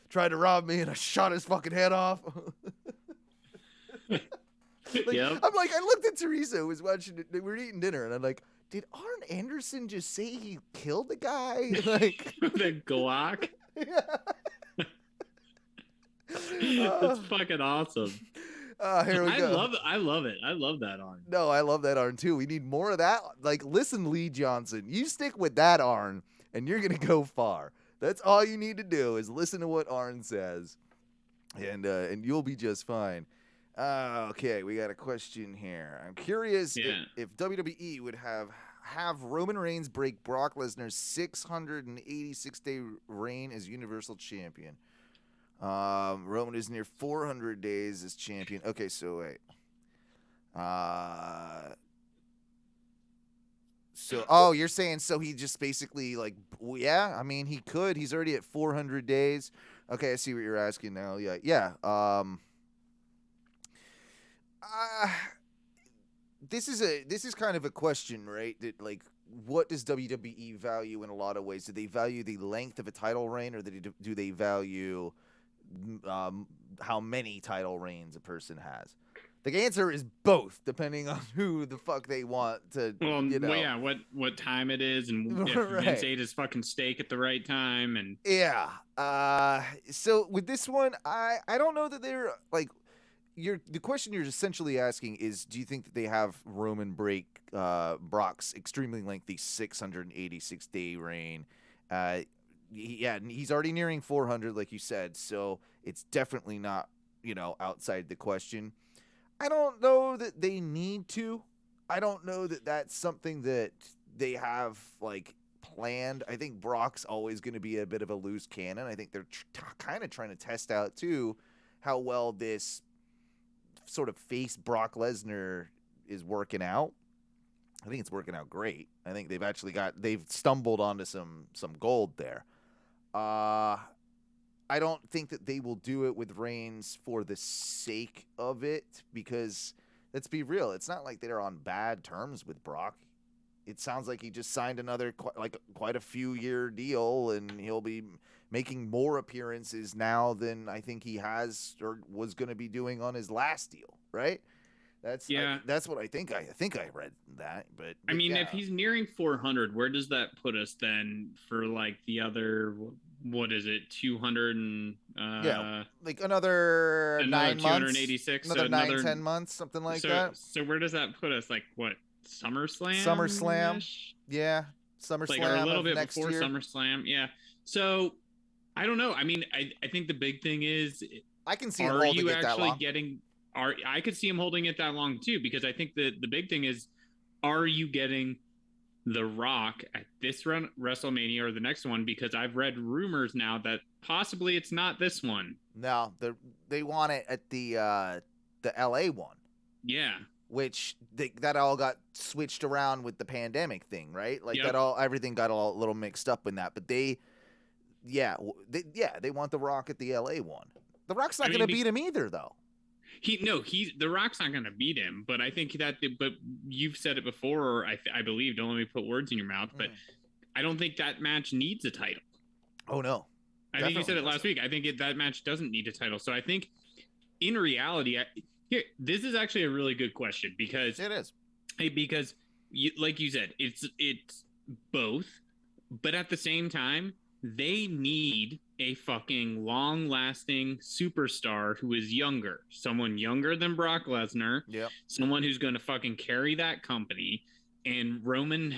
B: tried to rob me, and I shot his fucking head off.
C: Yep.
B: I'm like, I looked at Teresa, who was watching it. We were eating dinner, and I'm like, did Arn Anderson just say he killed the guy? Like
C: the Glock.
B: Yeah.
C: That's fucking awesome.
B: Here we go.
C: I love it. I love that Arn.
B: No, I love that Arn too. We need more of that. Like, listen, Lee Johnson, you stick with that Arn, and you're gonna go far. That's all you need to do is listen to what Arn says, and you'll be just fine. Okay, we got a question here. I'm curious if WWE would have Roman Reigns break Brock Lesnar's 686-day reign as Universal Champion. Roman is near 400 days as champion. Okay, so wait. You're saying so he just basically yeah, I mean he could. He's already at 400 days. Okay, I see what you're asking now. Yeah. This is kind of a question, right? That what does WWE value in a lot of ways? Do they value the length of a title reign, or do they value how many title reigns a person has? The answer is both, depending on who the fuck they want to.
C: Well, yeah, what time it is, and if
B: Right.
C: Vince ate his fucking steak at the right time, and
B: yeah. So with this one, I don't know that they're like. The question you're essentially asking is, do you think that they have Roman break Brock's extremely lengthy 686-day reign? He's already nearing 400, like you said, so it's definitely not, outside the question. I don't know that they need to. I don't know that that's something that they have, planned. I think Brock's always going to be a bit of a loose cannon. I think they're kind of trying to test out, too, how well this sort of face Brock Lesnar is working out. I think it's working out great. I think they've stumbled onto some gold there. I don't think that they will do it with Reigns for the sake of it, because let's be real, it's not like they're on bad terms with Brock. It sounds like he just signed another quite a few year deal, and he'll be making more appearances now than I think he has or was going to be doing on his last deal, right? That's what I think. I think I read that, but
C: I mean, if he's nearing 400, where does that put us then for the other? What is it? 200 and
B: another 9 months,
C: 286,
B: another 9-10 months, something like that.
C: So where does that put us? What? SummerSlam?
B: Yeah. SummerSlam.
C: Or a little bit
B: next
C: before
B: year.
C: SummerSlam. Yeah. So I don't know. I mean, I think the big thing is,
B: I can see him holding it that long.
C: I could see him holding it that long too, because I think the big thing is, are you getting The Rock at this WrestleMania or the next one? Because I've read rumors now that possibly it's not this one.
B: No, they want it at the LA one.
C: Yeah.
B: Which that all got switched around with the pandemic thing, right?
C: Yep.
B: Everything got a little mixed up in that. But they want The Rock at the LA one. The Rock's not going to beat him either, though.
C: The Rock's not going to beat him, but I think but you've said it before, or I believe, don't let me put words in your mouth, but I don't think that match needs a title.
B: Oh, no.
C: I think you said it last week. I think that match doesn't need a title. So I think in reality, this is actually a really good question, because
B: it is.
C: Because like you said, it's both, but at the same time, they need a fucking long-lasting superstar who is younger, someone younger than Brock Lesnar, someone who's going to fucking carry that company. And Roman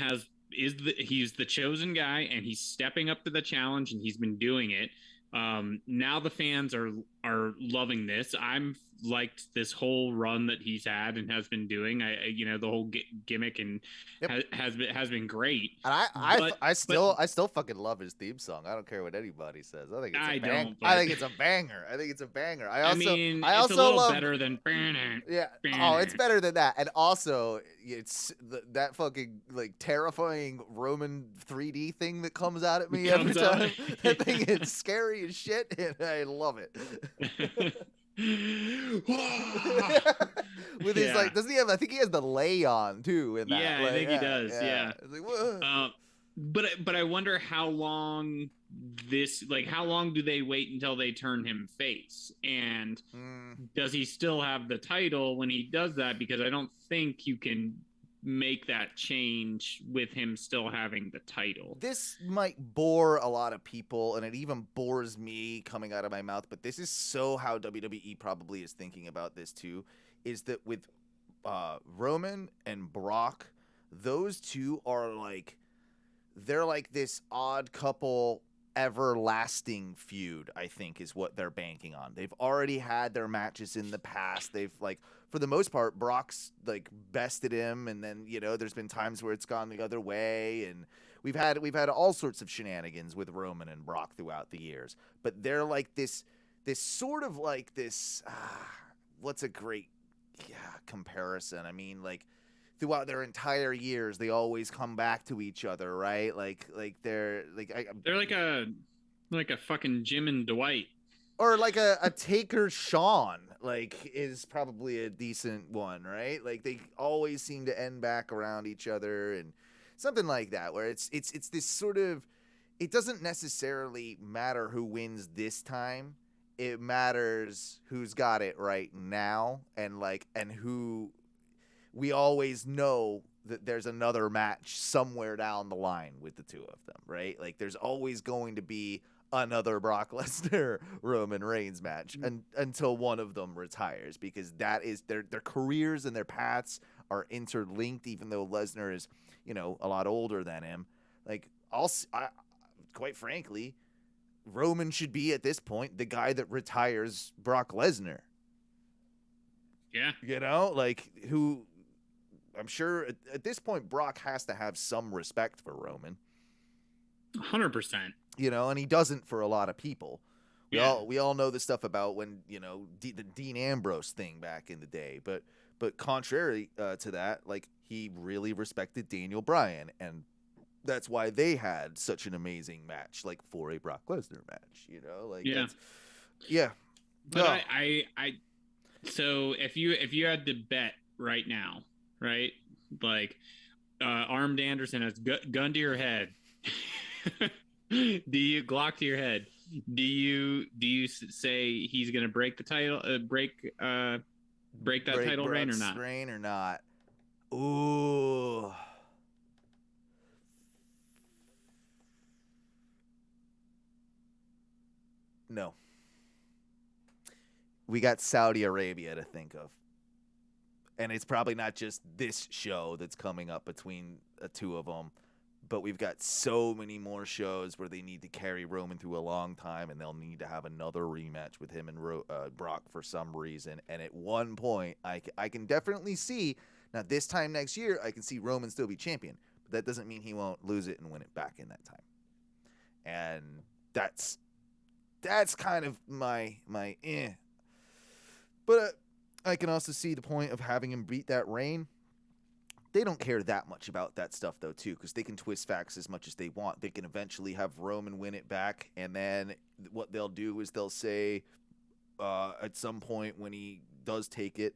C: he's the chosen guy, and he's stepping up to the challenge, and he's been doing it. Now the fans are loving this. I'm liked this whole run that he's had and has been doing. The whole gimmick and has been great.
B: And I still fucking love his theme song. I don't care what anybody says. I think it's a banger. I think it's a banger. I also
C: it's a little
B: love
C: better than
B: yeah. Oh, it's better than that. And also, it's that fucking like terrifying Roman 3D thing that comes out at me every time. That thing is scary as shit, and I love it. With his like, doesn't he have? I think he has the lay on too. In that,
C: yeah,
B: like,
C: I think he does. Yeah.
B: It's like, whoa.
C: But I wonder how long how long do they wait until they turn him face? And does he still have the title when he does that? Because I don't think you can make that change with him still having the title.
B: This might bore a lot of people, and it even bores me coming out of my mouth, but this is so how WWE probably is thinking about this too, is that with Roman and Brock, those two are like, they're like this odd couple everlasting feud, I think, is what they're banking on. They've already had their matches in the past. They've like, for the most part, Brock's like bested him, and then there's been times where it's gone the other way, and we've had all sorts of shenanigans with Roman and Brock throughout the years. But they're like this sort of like this. What's a great comparison? I mean, like, throughout their entire years, they always come back to each other, right? Like they're like
C: a fucking Jim and Dwight,
B: or like a Taker Shawn, like, is probably a decent one, right? Like they always seem to end back around each other, and something like that, where it's this sort of, it doesn't necessarily matter who wins this time. It matters who's got it right now, and who. We always know that there's another match somewhere down the line with the two of them, right? Like, there's always going to be another Brock Lesnar Roman Reigns match until one of them retires, because that is their careers and their paths are interlinked. Even though Lesnar is, a lot older than him, like, quite frankly, Roman should be at this point the guy that retires Brock Lesnar.
C: Yeah,
B: like, who. I'm sure at this point, Brock has to have some respect for Roman.
C: 100%.
B: And he doesn't for a lot of people. We all know the stuff about when, the Dean Ambrose thing back in the day. But contrary to that, like, he really respected Daniel Bryan. And that's why they had such an amazing match, like, for a Brock Lesnar match, Like, yeah.
C: But so if you had to bet right now, right? Like, Armed Anderson has gun to your head. Do you Glock to your head? Do you say he's gonna break the title, break that title reign or not?
B: Reign or not? Ooh. No. We got Saudi Arabia to think of. And it's probably not just this show that's coming up between the two of them, but we've got so many more shows where they need to carry Roman through a long time, and they'll need to have another rematch with him and Brock for some reason. And at one point, I can definitely see, now this time next year, I can see Roman still be champion, but that doesn't mean he won't lose it and win it back in that time. And that's kind of my But I can also see the point of having him beat that reign. They don't care that much about that stuff, though, too, because they can twist facts as much as they want. They can eventually have Roman win it back, and then what they'll do is they'll say at some point when he does take it,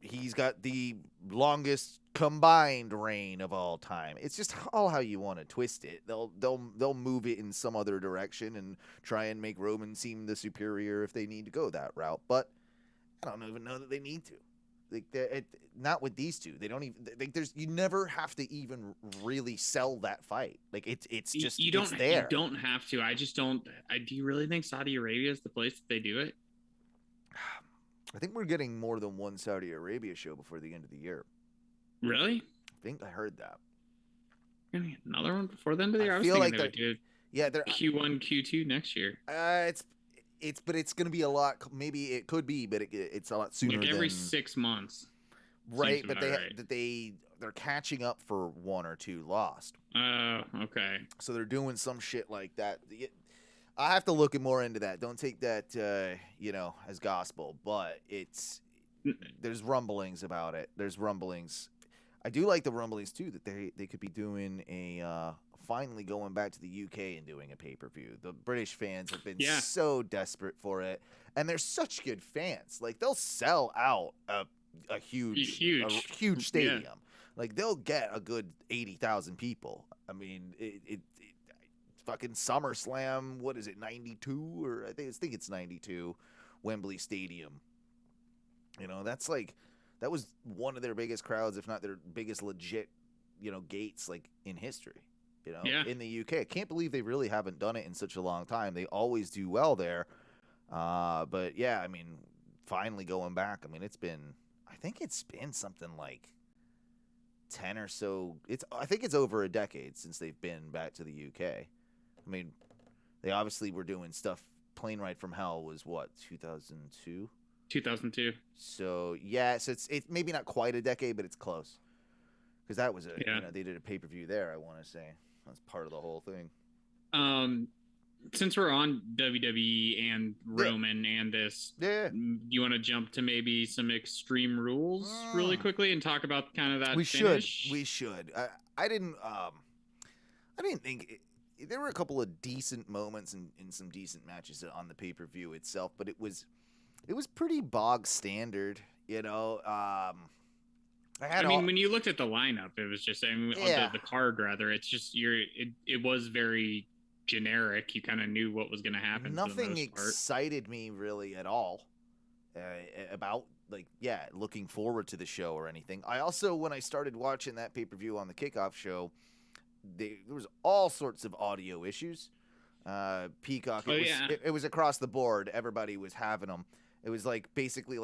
B: he's got the longest combined reign of all time. It's just all how you want to twist it. They'll move it in some other direction and try and make Roman seem the superior if they need to go that route, but I don't even know that they need to. Like, not with these two. They don't even. Like, you never have to even really sell that fight. Like, it's just it's there.
C: You don't have to. I just don't. Do you really think Saudi Arabia is the place that they do it?
B: I think we're getting more than one Saudi Arabia show before the end of the year.
C: Really?
B: I think I heard that.
C: Another one before the end of the year.
B: I feel like Yeah, they're
C: Q1, Q2 next year.
B: but it's going to be a lot. Maybe it could be, but it's a lot sooner.
C: Like every
B: than,
C: 6 months.
B: right? But
C: right.
B: they're catching up for 1 or 2 lost.
C: Oh, okay.
B: So they're doing some shit like that. I have to look more into that. Don't take that, as gospel. But there's rumblings about it. There's rumblings. I do like the rumblings too that they could be doing finally going back to the UK and doing a pay-per-view. The British fans have been so desperate for it, and they're such good fans. Like they'll sell out a huge stadium. Yeah. Like they'll get a good 80,000 people. I mean, it fucking SummerSlam. What is it? 92 or I think it's 92. Wembley Stadium. That was one of their biggest crowds, if not their biggest legit, gates like in history. In the UK. I can't believe they really haven't done it in such a long time. They always do well there. But yeah, I mean, finally going back. I mean, I think it's been something like 10 or so. I think it's over a decade since they've been back to the UK. I mean, they obviously were doing stuff. Plane Ride from Hell was what, 2002?
C: 2002.
B: So yeah, so it's maybe not quite a decade, but it's close. Because that was they did a pay-per-view there. I want to say that's part of the whole thing.
C: Since we're on WWE and Roman and this, you want to jump to maybe some Extreme Rules really quickly and talk about kind of that finish?
B: We should. I didn't think there were a couple of decent moments in some decent matches on the pay-per-view itself, but it was pretty bog standard,
C: when you looked at the lineup, it was just, on the card rather, it's just it was very generic. You kind of knew what was going to happen.
B: Nothing excited me really at all about looking forward to the show or anything. I also, when I started watching that pay-per-view on the kickoff show, there was all sorts of audio issues. Peacock, it was across the board. Everybody was having them. It was basically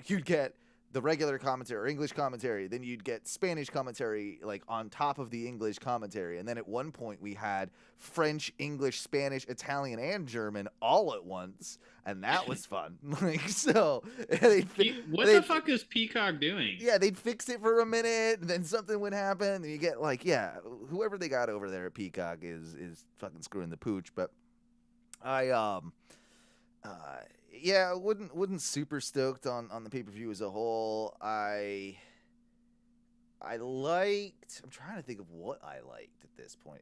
B: you'd get the regular commentary or English commentary, then you'd get Spanish commentary on top of the English commentary, and then at one point we had French, English, Spanish, Italian, and German all at once, and that was fun. What
C: the fuck is Peacock doing?
B: Yeah, they'd fix it for a minute, and then something would happen, and you get whoever they got over there at Peacock is fucking screwing the pooch. But wasn't super stoked on the pay-per-view as a whole. I'm trying to think of what I liked at this point.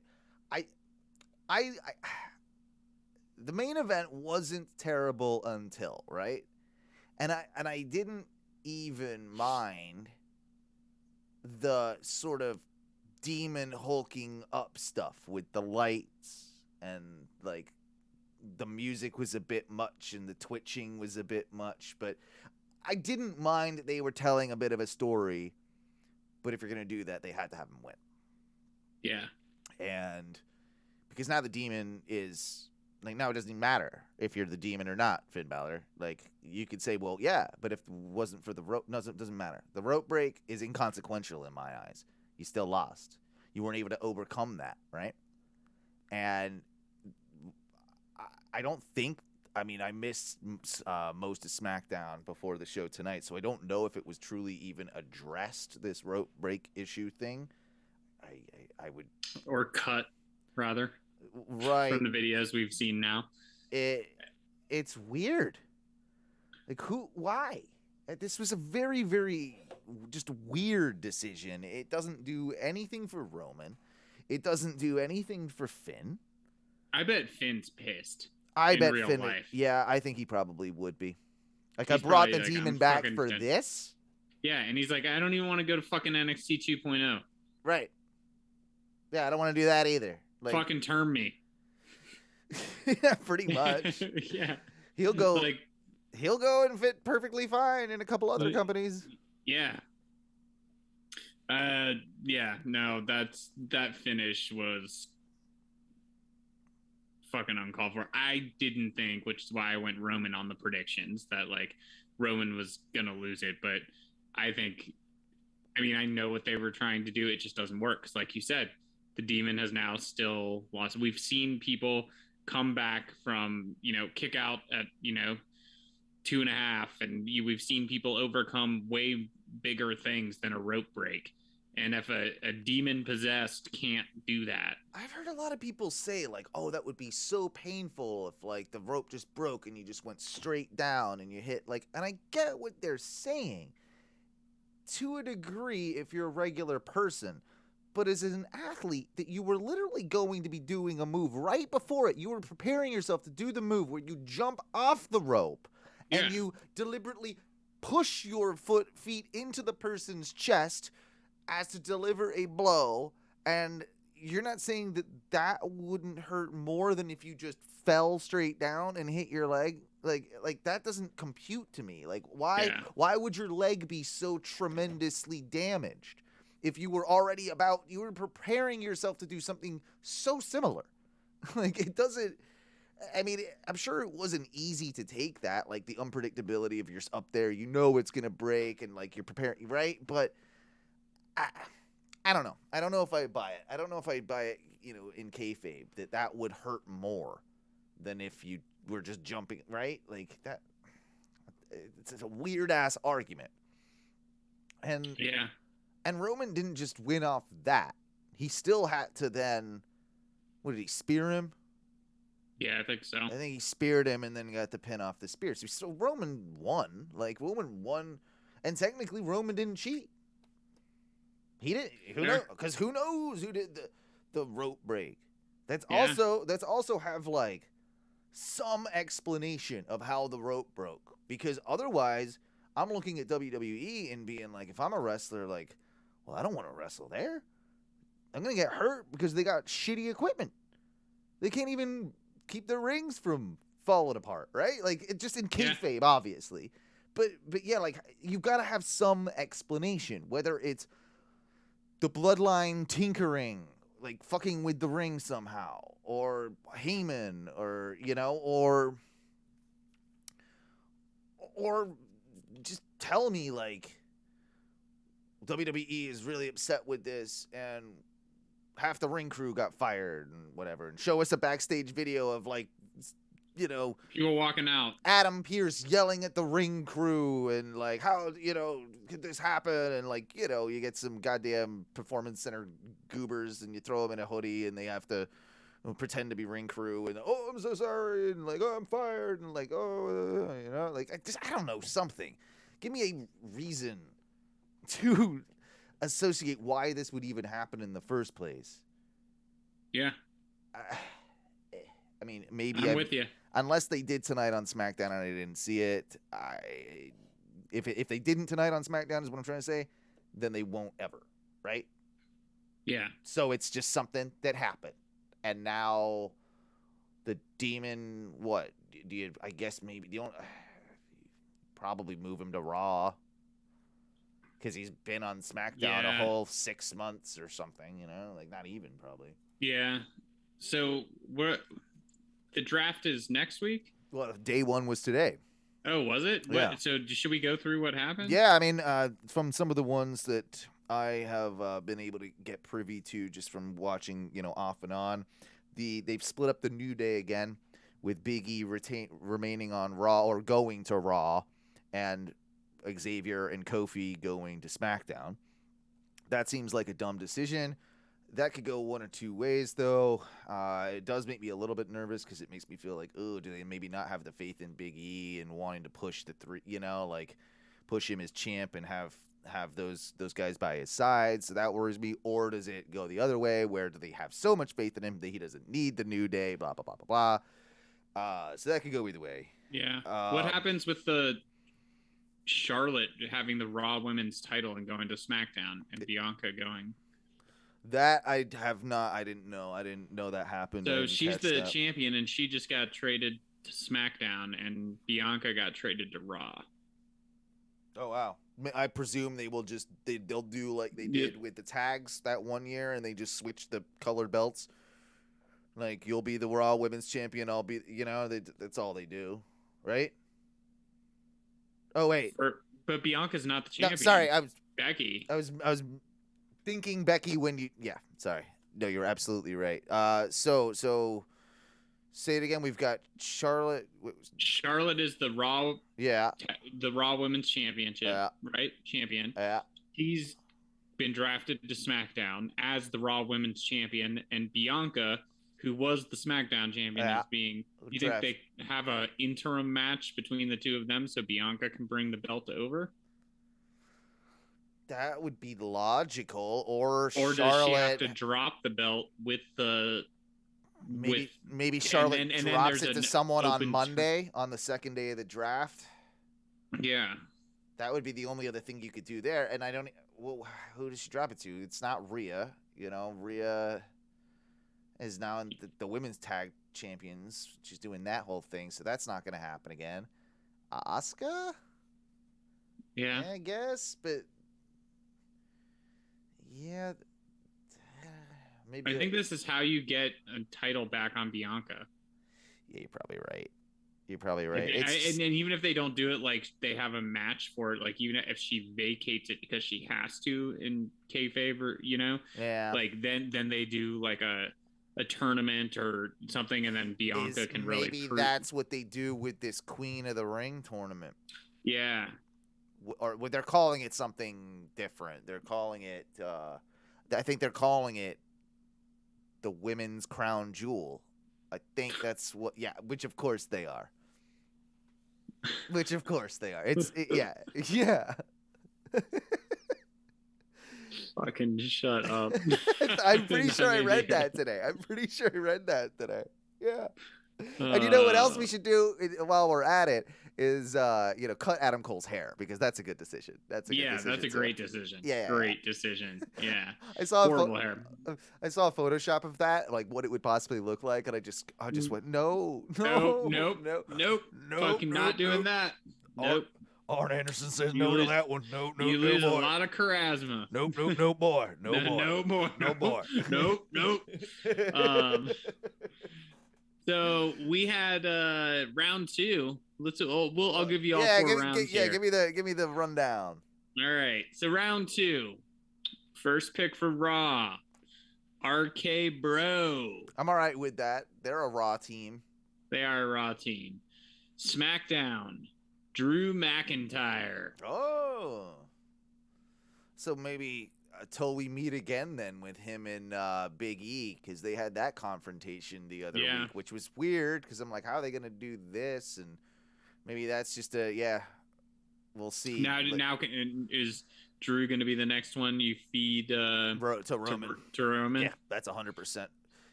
B: The main event wasn't terrible until, right? And I didn't even mind the sort of demon hulking up stuff with the lights and the music was a bit much and the twitching was a bit much, but I didn't mind that they were telling a bit of a story. But if you're going to do that, they had to have him win.
C: Yeah.
B: And because now the demon is now it doesn't even matter if you're the demon or not, Finn Balor. You could say, well, yeah, but if it wasn't for the rope, doesn't matter. The rope break is inconsequential in my eyes. You still lost. You weren't able to overcome that, right? And I don't think. I missed most of SmackDown before the show tonight, so I don't know if it was truly even addressed, this rope break issue thing. I would
C: or cut rather,
B: right,
C: from the videos we've seen now.
B: It's weird. Why? This was a very, very just weird decision. It doesn't do anything for Roman. It doesn't do anything for Finn.
C: I bet Finn's pissed.
B: I bet Finn. Yeah, I think he probably would be. I brought the demon back for this.
C: Yeah, and he's like, I don't even want to go to fucking NXT 2.0.
B: Right. Yeah, I don't want to do that either.
C: Fucking term me.
B: Yeah, pretty much.
C: Yeah.
B: He'll go. He'll go and fit perfectly fine in a couple other companies.
C: Yeah. Yeah. No, that finish was fucking uncalled for. I didn't think, which is why I went Roman on the predictions, that Roman was gonna lose it, but I think, I know what they were trying to do. It just doesn't work because, like you said, the Demon has now still lost. We've seen people come back from, kick out at, 2.5, and we've seen people overcome way bigger things than a rope break. And if a demon possessed can't do that.
B: I've heard a lot of people say, like, oh, that would be so painful if, like, the rope just broke and you just went straight down and you hit, like, and I get what they're saying to a degree if you're a regular person. But as an athlete, that you were literally going to be doing a move right before it. You were preparing yourself to do the move where you jump off the rope and you deliberately push your feet into the person's chest as to deliver a blow, and you're not saying that wouldn't hurt more than if you just fell straight down and hit your leg? Like that doesn't compute to me. Like, why would your leg be so tremendously damaged if you were already you were preparing yourself to do something so similar? Like, it doesn't. I mean, I'm sure it wasn't easy to take that, like the unpredictability of you're up there, it's gonna break, and like you're preparing, right? But I don't know. I don't know if I buy it. I don't know if I buy it, in kayfabe, that would hurt more than if you were just jumping, right? Like that. It's a weird ass argument. And Roman didn't just win off that. He still had to then. What did he spear him?
C: Yeah, I think so.
B: I think he speared him and then got the pin off the spear. So Roman won. Like, Roman won. And technically, Roman didn't cheat. He didn't. Who knows? Because who knows who did the rope break? That's also have, like, some explanation of how the rope broke. Because otherwise, I'm looking at WWE and being like, if I'm a wrestler, like, well, I don't want to wrestle there. I'm going to get hurt because they got shitty equipment. They can't even keep their rings from falling apart, right? Like, it just in kayfabe, obviously. But yeah, like, you've got to have some explanation, whether it's the bloodline tinkering, like fucking with the ring somehow, or Heyman, or, or just tell me, like, WWE is really upset with this and half the ring crew got fired and whatever, and show us a backstage video of, like,
C: people walking out,
B: Adam Pearce yelling at the ring crew and, like, how, could this happen? And, like, you get some goddamn Performance Center goobers and you throw them in a hoodie and they have to pretend to be ring crew and, oh, I'm so sorry, and, like, oh, I'm fired, and, like, oh, like, I don't know, something. Give me a reason to associate why this would even happen in the first place.
C: Yeah.
B: I mean, maybe
C: I'm with you.
B: Unless they did tonight on SmackDown and I didn't see it, if they didn't tonight on SmackDown is what I'm trying to say, then they won't ever, right?
C: Yeah.
B: So it's just something that happened, and now the Demon, what do you? I guess maybe probably move him to Raw. Because he's been on SmackDown a whole 6 months or something, like, not even probably. Yeah.
C: So the draft is next week?
B: Well, day one was today.
C: Oh, was it?
B: Yeah.
C: So should we go through what happened?
B: Yeah, I mean, from some of the ones that I have been able to get privy to just from watching, off and on, they've split up the New Day again, with Big E remaining on Raw, or going to Raw, and Xavier and Kofi going to SmackDown. That seems like a dumb decision. That could go one or two ways, though. It does make me a little bit nervous because it makes me feel like, oh, do they maybe not have the faith in Big E and wanting to push the three, like push him as champ and have those guys by his side? So that worries me. Or does it go the other way, where do they have so much faith in him that he doesn't need the New Day? Blah blah blah blah blah. So that could go either way.
C: Yeah. What happens with the Charlotte having the Raw Women's title and going to SmackDown, and Bianca going?
B: That I didn't know that happened.
C: So she's the champion, and she just got traded to SmackDown, and Bianca got traded to Raw.
B: Oh wow! I presume they'll do like they did with the tags that one year, and they just switch the colored belts. Like, you'll be the Raw Women's Champion, I'll be, that's all they do, right? Oh wait,
C: but Bianca's not the champion.
B: No, sorry, I was
C: Becky.
B: I was thinking Becky when you. Yeah, sorry. No, you're absolutely right. So say it again. We've got Charlotte.
C: Charlotte is
B: Yeah.
C: the Raw Women's Championship, right? Champion.
B: Yeah.
C: She's been drafted to SmackDown as the Raw Women's Champion, and Bianca, who was the SmackDown Champion, is being. You think they have a interim match between the two of them so Bianca can bring the belt over?
B: That would be logical. Or
C: Charlotte, does she have to drop the belt with the?
B: Maybe Charlotte
C: and
B: drops it to someone on Monday on the second day of the draft.
C: Yeah.
B: That would be the only other thing you could do there. And I don't. Well, who does she drop it to? It's not Rhea. You know, Rhea is now in the women's tag champions. She's doing that whole thing, so that's not going to happen again. Asuka?
C: Yeah,
B: I guess, but yeah, maybe.
C: I think this is how you get a title back on Bianca.
B: Yeah, you're probably right. You're probably right.
C: And even if they don't do it, like they have a match for it, like even if she vacates it because she has to in kayfabe, or like then they do like a tournament or something, and then Bianca can really.
B: Maybe that's what they do with this Queen of the Ring tournament. Yeah. Or they're calling it something different. They're calling it. I think they're calling it the Women's Crown Jewel. I think that's what. Yeah, which of course they are. Yeah.
C: Fucking shut up.
B: I'm pretty sure I read that today. Yeah. And you know what else we should do while we're at it is cut Adam Cole's hair, because that's a good decision. That's a
C: great decision.
B: Yeah.
C: Great decision. Yeah.
B: I saw
C: horrible hair.
B: I saw a Photoshop of that, like what it would possibly look like, and I just went, nope.
C: Fucking not doing that. Nope.
B: Arn Anderson says no to that one. No,
C: you lose a lot of charisma.
B: Nope, no boy.
C: No boy. Nope. So we had round 2. I'll give you all 4 rounds.
B: Yeah, give me the rundown.
C: All right. So round 2. First pick for Raw. RK Bro.
B: I'm all right with that. They're a Raw team.
C: They are a Raw team. SmackDown. Drew McIntyre.
B: Oh. So maybe till we meet again then with him and Big E, because they had that confrontation the other week, which was weird, because I'm like, how are they going to do this? And maybe that's just we'll see.
C: Now is Drew going to be the next one you feed to
B: Roman?
C: To Roman?
B: Yeah, that's 100%.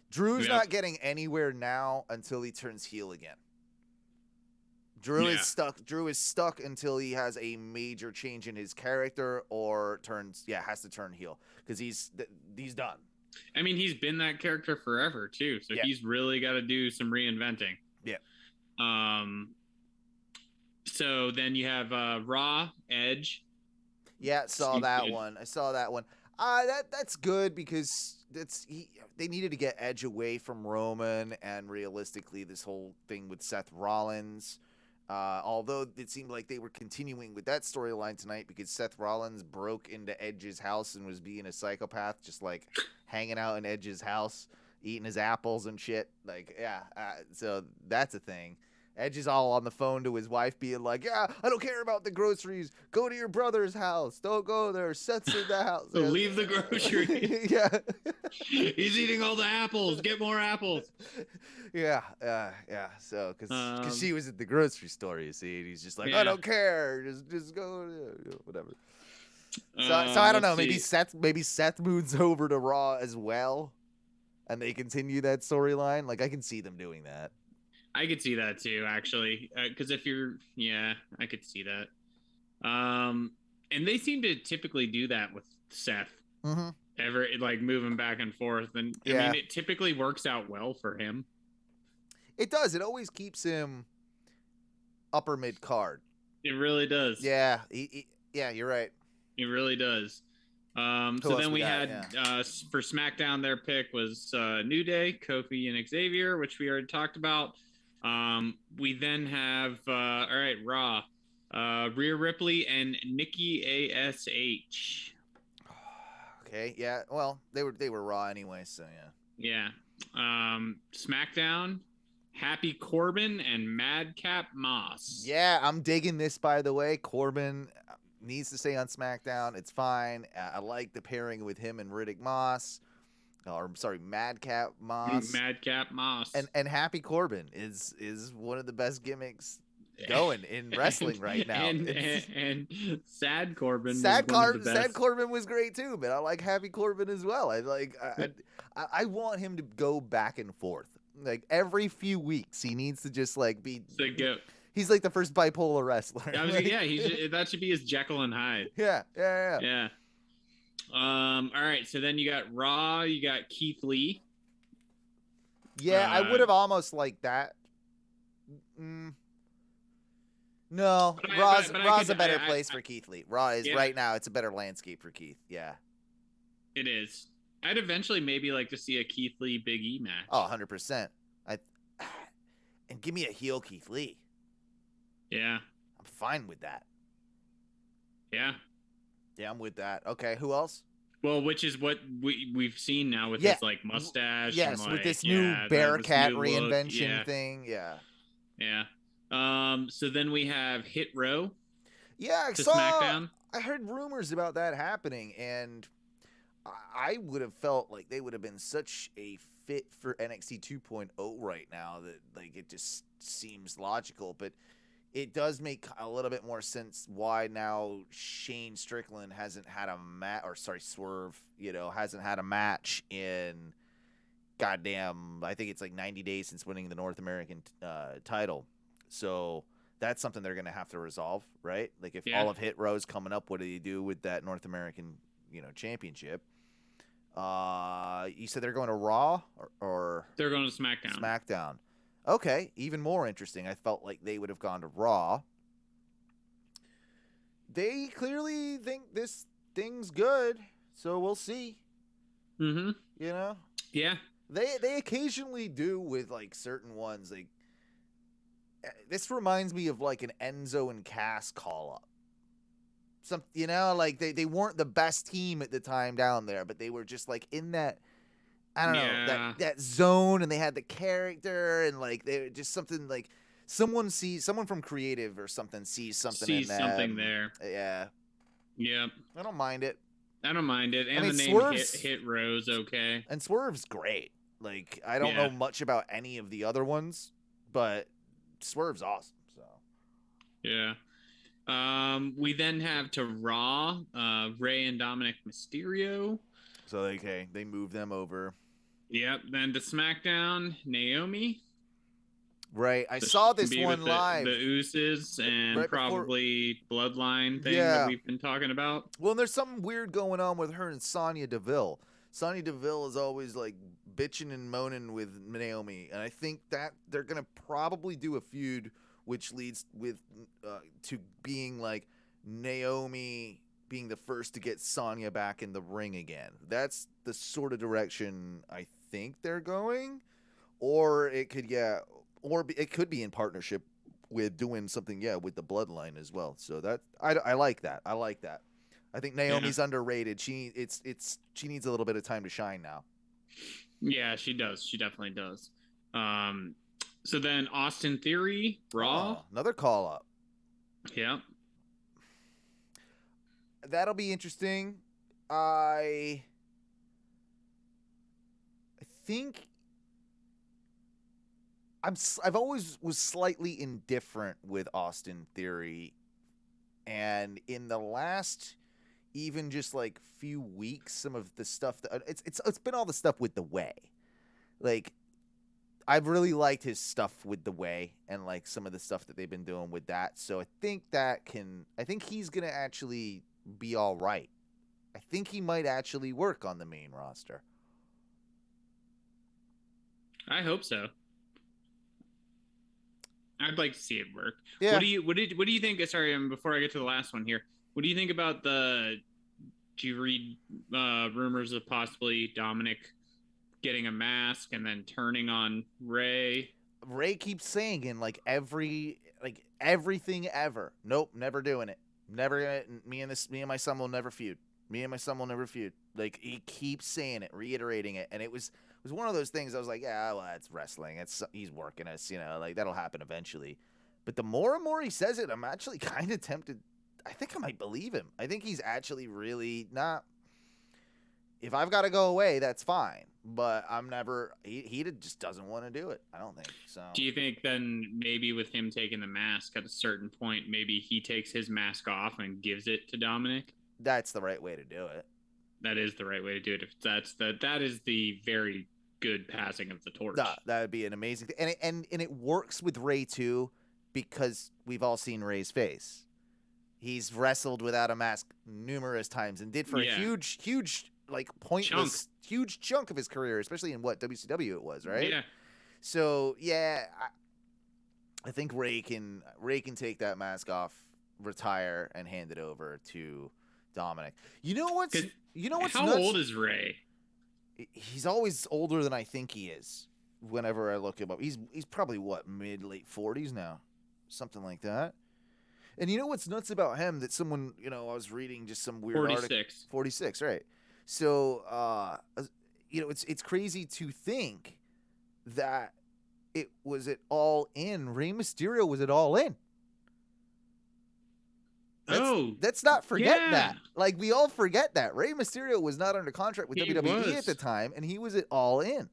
B: Drew's not getting anywhere now until he turns heel again. Drew is stuck until he has a major change in his character or has to turn heel, because he's done.
C: I mean, he's been that character forever too, so he's really got to do some reinventing.
B: Yeah.
C: So then you have Raw Edge.
B: Yeah, I saw that one. That's good, because they needed to get Edge away from Roman, and realistically, this whole thing with Seth Rollins. Although it seemed like they were continuing with that storyline tonight, because Seth Rollins broke into Edge's house and was being a psychopath, just like hanging out in Edge's house, eating his apples and shit. Like, so that's a thing. Edge is all on the phone to his wife being like, I don't care about the groceries. Go to your brother's house. Don't go there. Seth's in the house.
C: So leave the groceries.
B: Yeah.
C: He's eating all the apples. Get more apples.
B: Yeah. So, because she was at the grocery store, you see, and he's just like, I don't care. Just go, whatever. So I don't know. Maybe Seth moves over to Raw as well, and they continue that storyline. Like, I can see them doing that.
C: I could see that too, actually, because I could see that. And they seem to typically do that with Seth.
B: Mm-hmm.
C: Like moving back and forth, and I mean, it typically works out well for him.
B: It does. It always keeps him upper mid card.
C: It really does.
B: Yeah. You're right.
C: It really does. So then we had for SmackDown, their pick was New Day, Kofi, and Xavier, which we already talked about. We then have Raw, Rhea Ripley and Nikki ASH.
B: Okay, yeah. Well, they were Raw anyway, so yeah.
C: Yeah. SmackDown, Happy Corbin and Madcap Moss.
B: Yeah, I'm digging this, by the way. Corbin needs to stay on SmackDown. It's fine. I like the pairing with him and Riddick Moss. Or sorry, Madcap Moss.
C: Madcap Moss.
B: And Happy Corbin is one of the best gimmicks going in wrestling right now.
C: And Sad Corbin.
B: Sad Corbin was great too, but I like Happy Corbin as well. I want him to go back and forth. Like every few weeks, he needs to just like be. He's like the first bipolar wrestler.
C: That should be his Jekyll and Hyde.
B: Yeah.
C: All right, so then you got Raw, you got Keith Lee.
B: Yeah, I would have almost liked that. No, Raw's a better place for Keith Lee. Raw is right now. It's a better landscape for Keith. Yeah,
C: it is. I'd eventually maybe like to see a Keith Lee Big E match.
B: Oh, 100%. And give me a heel Keith Lee.
C: Yeah,
B: I'm fine with that.
C: Yeah,
B: I'm with that. Okay, who else?
C: Well, which is what we've seen now with this like mustache.
B: Yes,
C: and,
B: with this new Bearcat reinvention thing.
C: Yeah. So then we have Hit Row.
B: Yeah,
C: SmackDown.
B: I heard rumors about that happening, and I would have felt like they would have been such a fit for NXT 2.0 right now that like it just seems logical, but it does make a little bit more sense why now Shane Strickland hasn't had a Swerve, hasn't had a match in goddamn, I think it's like 90 days since winning the North American title. So that's something they're going to have to resolve, right? Like if all of Hit Row's coming up, what do you do with that North American, championship? You said they're going to Raw or
C: they're going to SmackDown.
B: SmackDown. Okay, even more interesting. I felt like they would have gone to Raw. They clearly think this thing's good, so we'll see.
C: Mm-hmm.
B: Yeah. They occasionally do with like certain ones. Like this reminds me of like an Enzo and Cass call up. Like they weren't the best team at the time down there, but they were just like in that. I don't know, that zone, and they had the character, and like they were just something like someone from creative or something sees something in that.
C: Something there.
B: Yeah.
C: Yep.
B: I don't mind it.
C: And the name Hit Row's okay.
B: And Swerve's great. Like I don't know much about any of the other ones, but Swerve's awesome. So.
C: Yeah. We then have to Raw, Rey and Dominic Mysterio.
B: So they move them over.
C: Yep. Then to SmackDown, Naomi.
B: Right. I saw this one live.
C: The Usos and probably Bloodline thing that we've been talking about.
B: Well, there's something weird going on with her and Sonya Deville. Sonya Deville is always like bitching and moaning with Naomi, and I think that they're gonna probably do a feud, which leads to being like Naomi being the first to get Sonya back in the ring again. That's the sort of direction I think they're going, or it could it could be in partnership with doing something with the Bloodline as well. So that I like that. I think Naomi's underrated. She needs a little bit of time to shine now.
C: Yeah, she does. She definitely does. So then Austin Theory, Raw.
B: Another call up.
C: Yeah.
B: That'll be interesting. I think I've always was slightly indifferent with Austin Theory, and in the last even just like few weeks, some of the stuff that it's been all the stuff with the Way. Like I've really liked his stuff with the Way and like some of the stuff that they've been doing with that. So I think he's gonna actually be all right. I think he might actually work on the main roster.
C: I hope so. I'd like to see it work.
B: Yeah.
C: What do you think? Sorry, before I get to the last one here, what do you think about do you read rumors of possibly Dominic getting a mask and then turning on Rey?
B: Rey keeps saying in everything ever. Nope, never doing it. Never gonna. Me and my son will never feud. Me and my son will never feud. Like, he keeps saying it, reiterating it, and it was one of those things. I was like, yeah, well, it's wrestling. He's working us, like that'll happen eventually. But the more and more he says it, I'm actually kind of tempted. I think I might believe him. I think he's actually really not. If I've got to go away, that's fine. But I'm never. He just doesn't want to do it. I don't think so.
C: Do you think then maybe with him taking the mask at a certain point, maybe he takes his mask off and gives it to Dominic?
B: That's the right way to do it.
C: That is the right way to do it. If that is the very good passing of the torch.
B: That would be an amazing thing. And it works with Ray too, because we've all seen Ray's face. He's wrestled without a mask numerous times and did for a huge like pointless huge chunk of his career, especially in what WCW it was, right?
C: Yeah.
B: So I think Ray can take that mask off, retire, and hand it over to Dominic. You know what's
C: how
B: nuts?
C: old is Ray?
B: He's always older than I think he is. Whenever I look him up, he's probably mid late 40s now, something like that. And you know what's nuts about him? That someone I was reading just some weird
C: 46.
B: 46, right? So it's crazy to think that it was it all in. Rey Mysterio was it all in. Let's not forget that. Like, we all forget that. Rey Mysterio was not under contract with WWE at the time, and he was it all in.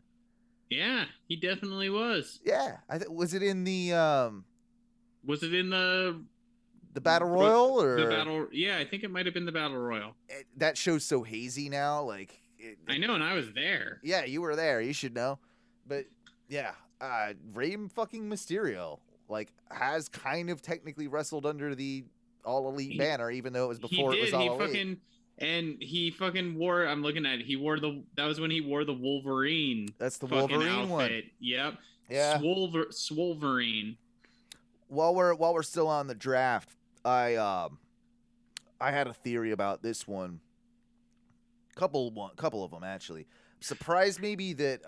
C: Yeah, he definitely was.
B: Yeah. Was it in the
C: Was it in the
B: Battle Royal or
C: the Battle? Yeah, I think it might have been the Battle Royal.
B: That show's so hazy now. Like,
C: I know, and I was there.
B: Yeah, you were there. You should know. But yeah, Rey fucking Mysterio has kind of technically wrestled under the All Elite banner, even though it was before it was All Elite.
C: He fucking wore. I'm looking at it. That was when he wore the Wolverine.
B: That's the Wolverine
C: outfit.
B: one.
C: Yep.
B: Yeah.
C: Swolverine.
B: While we're still on the draft, I had a theory about this one. Couple of them actually. Surprised maybe that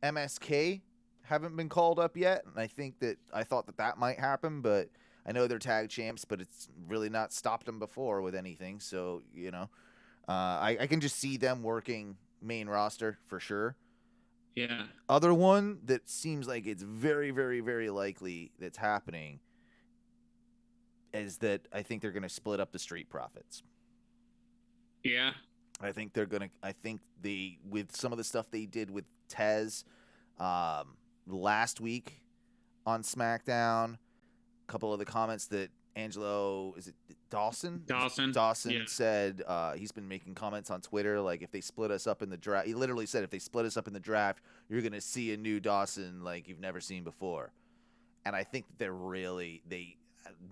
B: MSK haven't been called up yet, and I thought that might happen, but I know they're tag champs, but it's really not stopped them before with anything. So I can just see them working main roster for sure.
C: Yeah.
B: Other one that seems like it's very, very, very likely that's happening is that I think they're going to split up the Street Profits.
C: Yeah.
B: I think with some of the stuff they did with Tez last week on SmackDown, a couple of the comments that Angelo, is it Dawson?
C: Yeah.
B: Said he's been making comments on Twitter like if they split us up in the draft. He literally said if they split us up in the draft, you're going to see a new Dawson like you've never seen before. And I think that they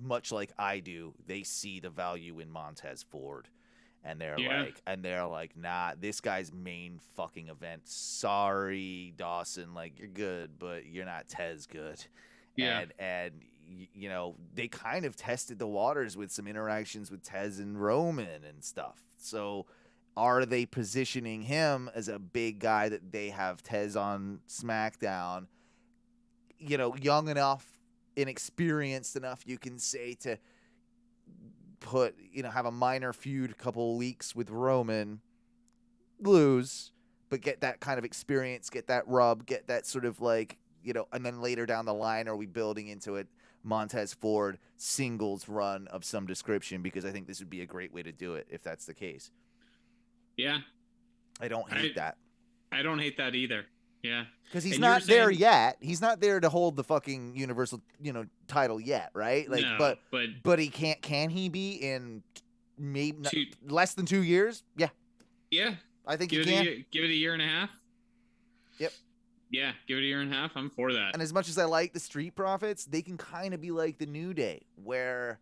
B: much like I do, they see the value in Montez Ford. And they're like, nah, this guy's main fucking event. Sorry, Dawson, like you're good, but you're not Tez good.
C: Yeah.
B: And they kind of tested the waters with some interactions with Tez and Roman and stuff. So are they positioning him as a big guy that they have Tez on SmackDown, young enough, inexperienced enough, you can say, to have a minor feud a couple of weeks with Roman, lose, but get that kind of experience, get that rub, get that sort of and then later down the line, are we building into it Montez Ford singles run of some description? Because I think this would be a great way to do it if that's the case.
C: Yeah.
B: I don't hate that.
C: I don't hate that either. Yeah.
B: Because he's not there yet. He's not there to hold the fucking Universal, title yet, right?
C: No,
B: but he can't. Can he be in maybe less than 2 years? Yeah.
C: Yeah.
B: I think he can.
C: Give it a year and a half.
B: Yep.
C: Yeah, give it a year and a half. I'm for that.
B: And as much as I like the Street Profits, they can kind of be like the New Day, where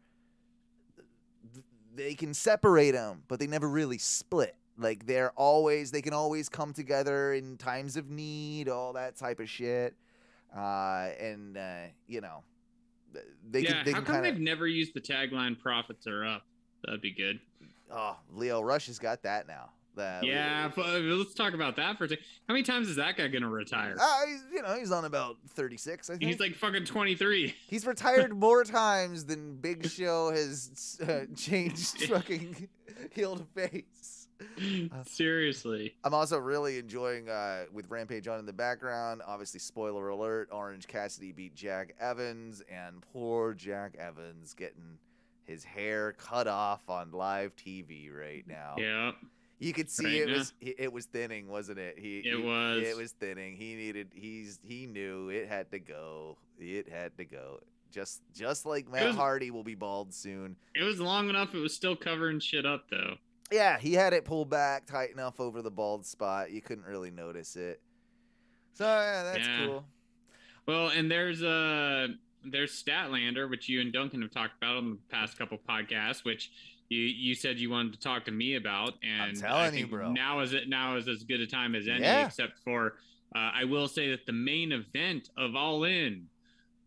B: they can separate them, but they never really split. Like they can always come together in times of need, all that type of shit. They can.
C: How come they've never used the tagline "Profits are up"? That'd be good.
B: Oh, Leo Rush has got that now.
C: Let's talk about that for a second. How many times is that guy gonna retire?
B: He's on about 36, I think.
C: He's like fucking 23.
B: He's retired more times than Big Show has changed fucking heel to face.
C: Seriously.
B: I'm also really enjoying, with Rampage on in the background, obviously, spoiler alert, Orange Cassidy beat Jack Evans, and poor Jack Evans getting his hair cut off on live TV right now.
C: Yeah.
B: You could see it was thinning, wasn't it? It was thinning. He knew it had to go. It had to go. Just like Matt Hardy will be bald soon.
C: It was long enough. It was still covering shit up though.
B: Yeah, he had it pulled back tight enough over the bald spot. You couldn't really notice it. So yeah, that's cool.
C: Well, and there's Statlander, which you and Duncan have talked about on the past couple podcasts, which you said you wanted to talk to me about, and
B: I'm telling you, bro.
C: Now is as good a time as any, except for I will say that the main event of All In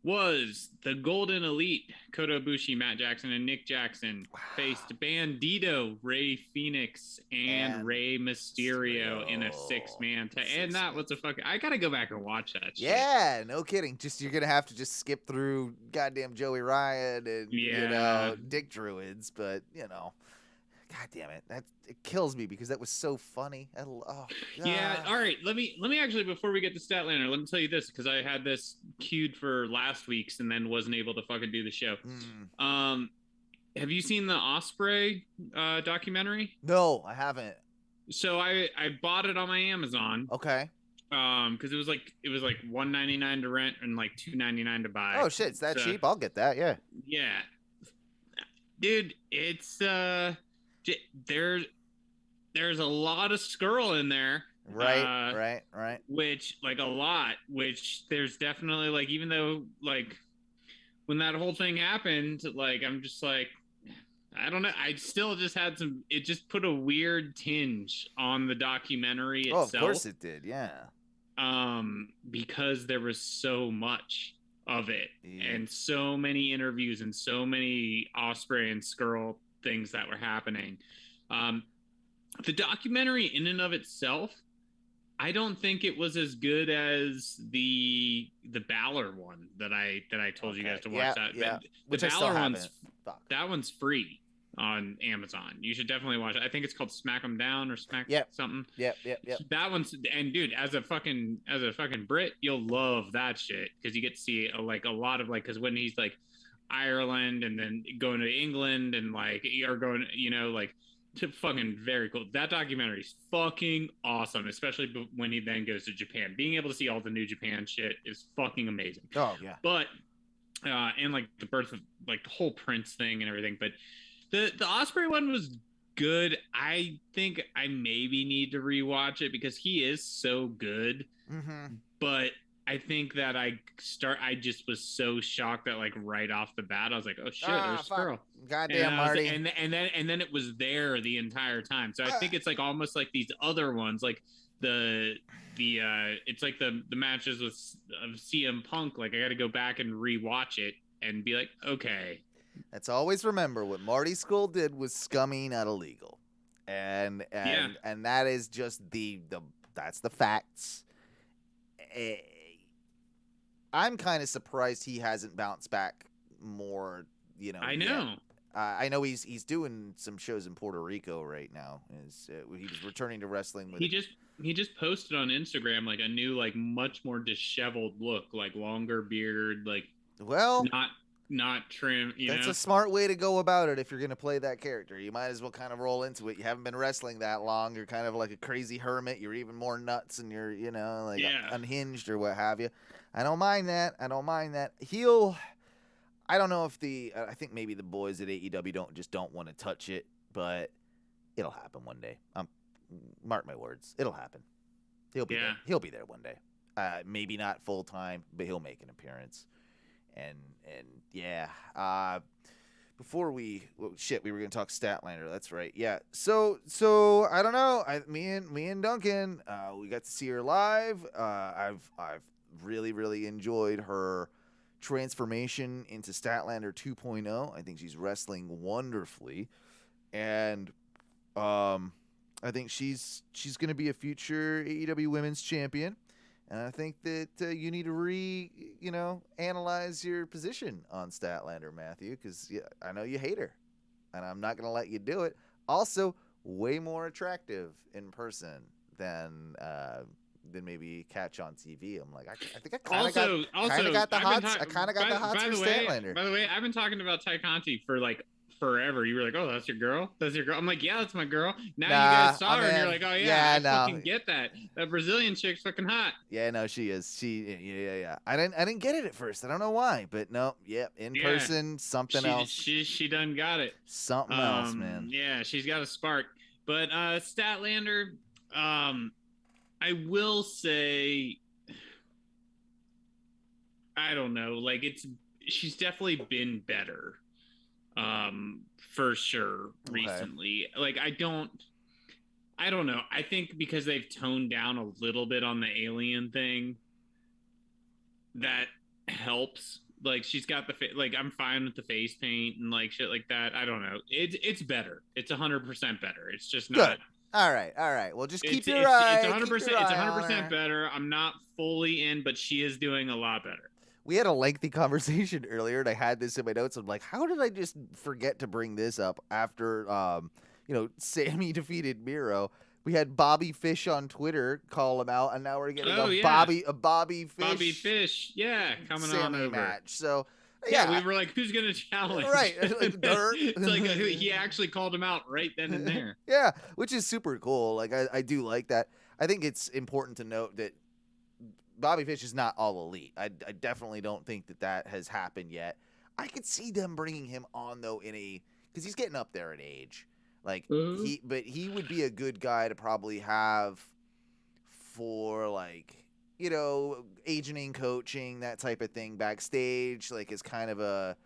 C: was the Golden Elite. Kota Ibushi, Matt Jackson, and Nick Jackson faced Bandito, Rey Fenix, and Rey Mysterio in a 6-man tag. And that was I gotta go back and watch that shit.
B: Yeah, no kidding. You're gonna have to just skip through goddamn Joey Ryan and Dick Druids, but God damn it, it kills me because that was so funny.
C: Yeah, all right. Let me actually, before we get to Statlander, let me tell you this, because I had this queued for last week's and then wasn't able to fucking do the show. Have you seen the Osprey documentary?
B: No, I haven't.
C: So I bought it on my Amazon.
B: Okay.
C: Because it was like $1.99 to rent and like $2.99 to buy.
B: Oh shit, it's that cheap? I'll get that. Yeah.
C: Yeah, dude, it's there's a lot of skrull in there.
B: Right.
C: Which, like, a lot. Which there's definitely, like, even though, like, when that whole thing happened, like, I'm just like, I don't know. I still just had it just put a weird tinge on the documentary itself.
B: Oh, of course it did, yeah.
C: Because there was so much of it, and so many interviews and so many Osprey and Skrull things that were happening. The documentary in and of itself, I don't think it was as good as the Balor one that I told you guys to watch. The Balor one's free on Amazon. You should definitely watch it. I think it's called Smack 'em Down or Smack something.
B: Yep.
C: That one's, and dude, as a fucking Brit, you'll love that shit because you get to see a lot of because when he's like Ireland and then going to England and you're going, to fucking very cool. That documentary is fucking awesome, especially when he then goes to Japan. Being able to see all the New Japan shit is fucking amazing.
B: Oh yeah.
C: But and the birth of the whole Prince thing and everything, but the Osprey one was good. I think I maybe need to rewatch it because he is so good.
B: Mm-hmm.
C: But I think that I just was so shocked that right off the bat I was like, oh shit, there's Skrull.
B: Goddamn Marty.
C: And then it was there the entire time. So I think it's almost like these other ones, like it's like the matches of CM Punk. I got to go back and rewatch it and be like, okay.
B: Let's always remember what Marty Scurll did was scummy, not illegal, and that is just that's the facts. I'm kind of surprised he hasn't bounced back more.
C: I know.
B: Yet. I know he's doing some shows in Puerto Rico right now. He was returning to wrestling with.
C: He just posted on Instagram a new much more disheveled look, longer beard, not trim.
B: That's a smart way to go about it if you're going to play that character. You might as well kind of roll into it. You haven't been wrestling that long. You're kind of like a crazy hermit. You're even more nuts and you're, unhinged or what have you. I don't mind that. I don't know if I think maybe the boys at AEW don't want to touch it, but it'll happen one day. Mark my words. It'll happen. He'll be there. He'll be there one day. Maybe not full time, but he'll make an appearance. And before we were gonna talk Statlander. That's right. Yeah. So I don't know. Me and Duncan, we got to see her live. I've really, really enjoyed her transformation into Statlander 2.0. I think she's wrestling wonderfully, and I think she's going to be a future AEW Women's Champion. And I think that you need to analyze your position on Statlander, Matthew, because I know you hate her, and I'm not going to let you do it. Also, way more attractive in person than maybe catch on TV. I'm like, I think I kind of got the hots. I kind of got the hots for Statlander.
C: By the way, I've been talking about Ty Conti for like forever. You were like, oh, that's your girl? That's your girl? I'm like, yeah, that's my girl. Now you guys saw her and you're like, oh yeah, I fucking get that. That Brazilian chick's fucking hot.
B: Yeah, no, she is. Yeah. I didn't get it at first. I don't know why, but no, in person, something else.
C: She done got it.
B: Something else, man.
C: Yeah, she's got a spark. But Statlander, I will say, I don't know, like she's definitely been better. For sure recently. Okay. Like I don't know. I think because they've toned down a little bit on the alien thing, that helps. Like she's got the like I'm fine with the face paint and like shit like that. I don't know. It's better. It's 100% better. It's just not
B: good. All right. Well, just keep your eye.
C: It's 100%. It's 100% better. I'm not fully in, but she is doing a lot better.
B: We had a lengthy conversation earlier, and I had this in my notes. I'm like, how did I just forget to bring this up after, Sammy defeated MIRO? We had Bobby Fish on Twitter call him out, and now we're getting a Bobby Fish,
C: coming
B: Sammy
C: on over.
B: Match. So
C: we were like, who's gonna challenge?
B: Right, like dirt.
C: It's like he actually called him out right then and there.
B: Yeah, which is super cool. Like I do like that. I think it's important to note that Bobby Fish is not all elite. I definitely don't think that has happened yet. I could see them bringing him on though because he's getting up there in age. Like he would be a good guy to probably have for like agenting, coaching, that type of thing backstage, like as kind of a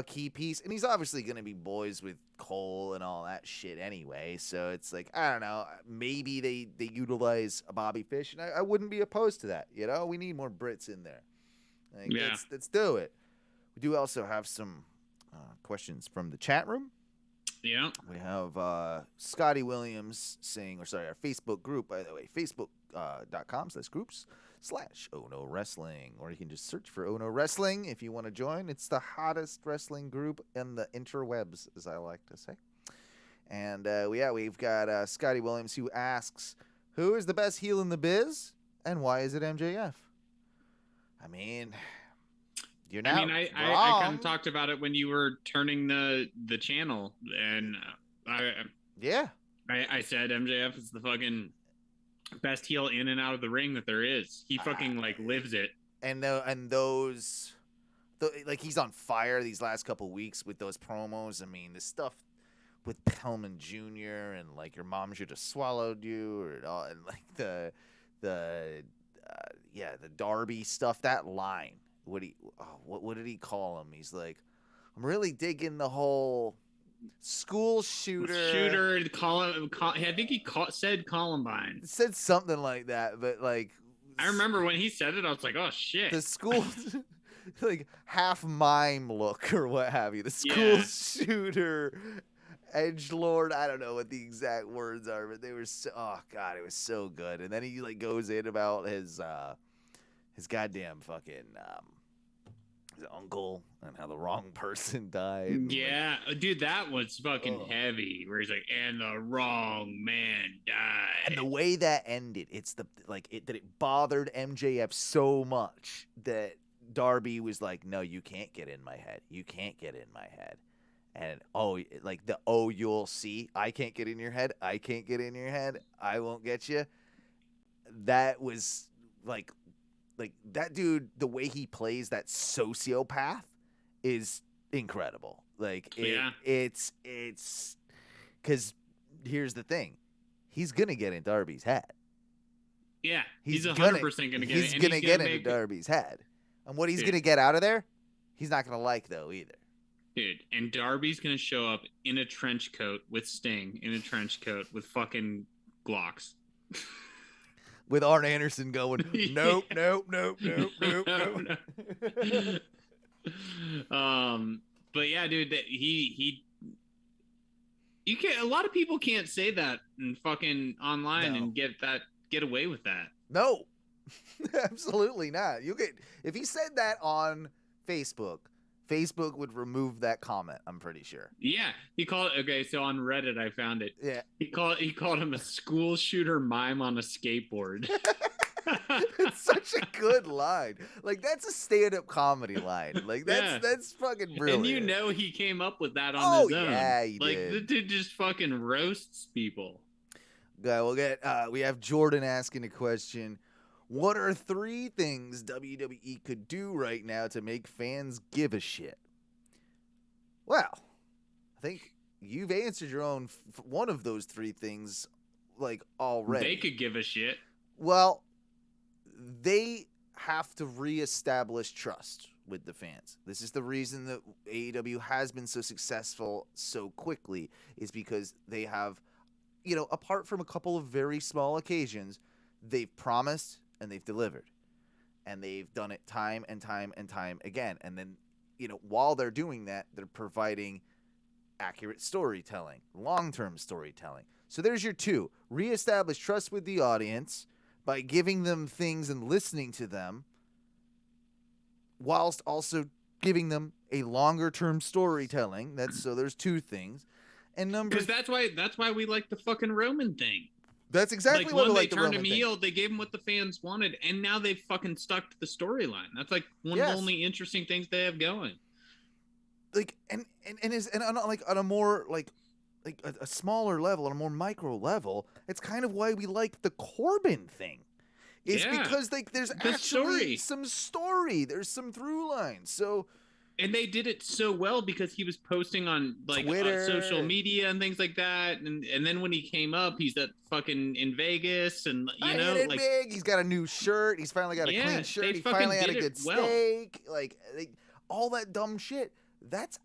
B: key piece. And he's obviously going to be boys with Cole and all that shit anyway. So it's like, I don't know, maybe they utilize a Bobby Fish, and I wouldn't be opposed to that. We need more Brits in there. Like, let's do it. We do also have some questions from the chat room.
C: Yeah.
B: We have Scotty Williams saying, our Facebook group, by the way, facebook.com/groups/Oh No Wrestling, or you can just search for Oh No Wrestling if you want to join. It's the hottest wrestling group in the interwebs, as I like to say. And we've got Scotty Williams, who asks, who is the best heel in the biz, and why is it MJF? I mean, you're not wrong.
C: I kind of talked about it when you were turning the channel, and I said MJF is the fucking best heel in and out of the ring that there is. He fucking lives it. And
B: he's on fire these last couple weeks with those promos. I mean, the stuff with Pellman Jr. and like your mom should have swallowed you, or all, and like the Darby stuff. That line. What did he call him? He's like, I'm really digging the whole school shooter.
C: I think he said Columbine.
B: Said something like that, but like,
C: I remember when he said it, I was like, oh shit.
B: The school, like half mime look or what have you. The school shooter, edgelord. I don't know what the exact words are, but they were so. Oh god, it was so good. And then he like goes in about his goddamn fucking his uncle and how the wrong person died.
C: Yeah, dude, that was fucking heavy. Where he's like, and the wrong man died.
B: And the way that ended, it's that it bothered MJF so much that Darby was like, "No, you can't get in my head. You can't get in my head." And you'll see. I can't get in your head. I can't get in your head. I won't get you. That was like that dude, the way he plays that sociopath is incredible. Like it's because here's the thing, he's gonna get in Darby's head.
C: Yeah, he's 100% gonna get.
B: He's gonna get into Darby's head, and what he's gonna get out of there, he's not gonna like though either.
C: Dude, and Darby's gonna show up in a trench coat with Sting, in a trench coat with fucking Glocks.
B: With Arn Anderson going, nope.
C: But yeah, dude, You can't. A lot of people can't say that in fucking online and get away with that.
B: No, absolutely not. You get if he said that on Facebook, Facebook would remove that comment. I'm pretty sure.
C: Yeah, he called. Okay, so on Reddit, I found it.
B: Yeah,
C: he called him a school shooter mime on a skateboard.
B: it's such a good line. Like that's a stand-up comedy line. Like that's fucking brilliant.
C: And you know he came up with that on his own.
B: Yeah, he
C: like
B: did.
C: The dude just fucking roasts people.
B: Okay, we'll get. We have Jordan asking a question. What are 3 things WWE could do right now to make fans give a shit? Well, I think you've answered your own one of those 3 things, like already.
C: They could give a shit.
B: Well, they have to reestablish trust with the fans. This is the reason that AEW has been so successful so quickly, is because they have, apart from a couple of very small occasions, they've promised and they've delivered. And they've done it time and time and time again. And then, while they're doing that, they're providing accurate storytelling, long-term storytelling. So there's your 2. Reestablish trust with the audience by giving them things and listening to them, whilst also giving them a longer-term storytelling. So there's 2 things. And
C: because that's why we like the fucking Roman thing.
B: That's exactly what we like the Roman thing.
C: When they turned him heel, they gave him what the fans wanted, and now they've fucking stuck to the storyline. That's like one of the only interesting things they have going. Like
B: and on a more like a smaller level, on a more micro level, it's kind of why we like the Corbin thing. Is because there's actually some story. There's some through lines. So.
C: And they did it so well because he was posting on Twitter, social media and things like that. And then when he came up, he's at fucking in Vegas and
B: big. He's got a new shirt. He's finally got a clean shirt. He finally had a good steak. All that dumb shit. That's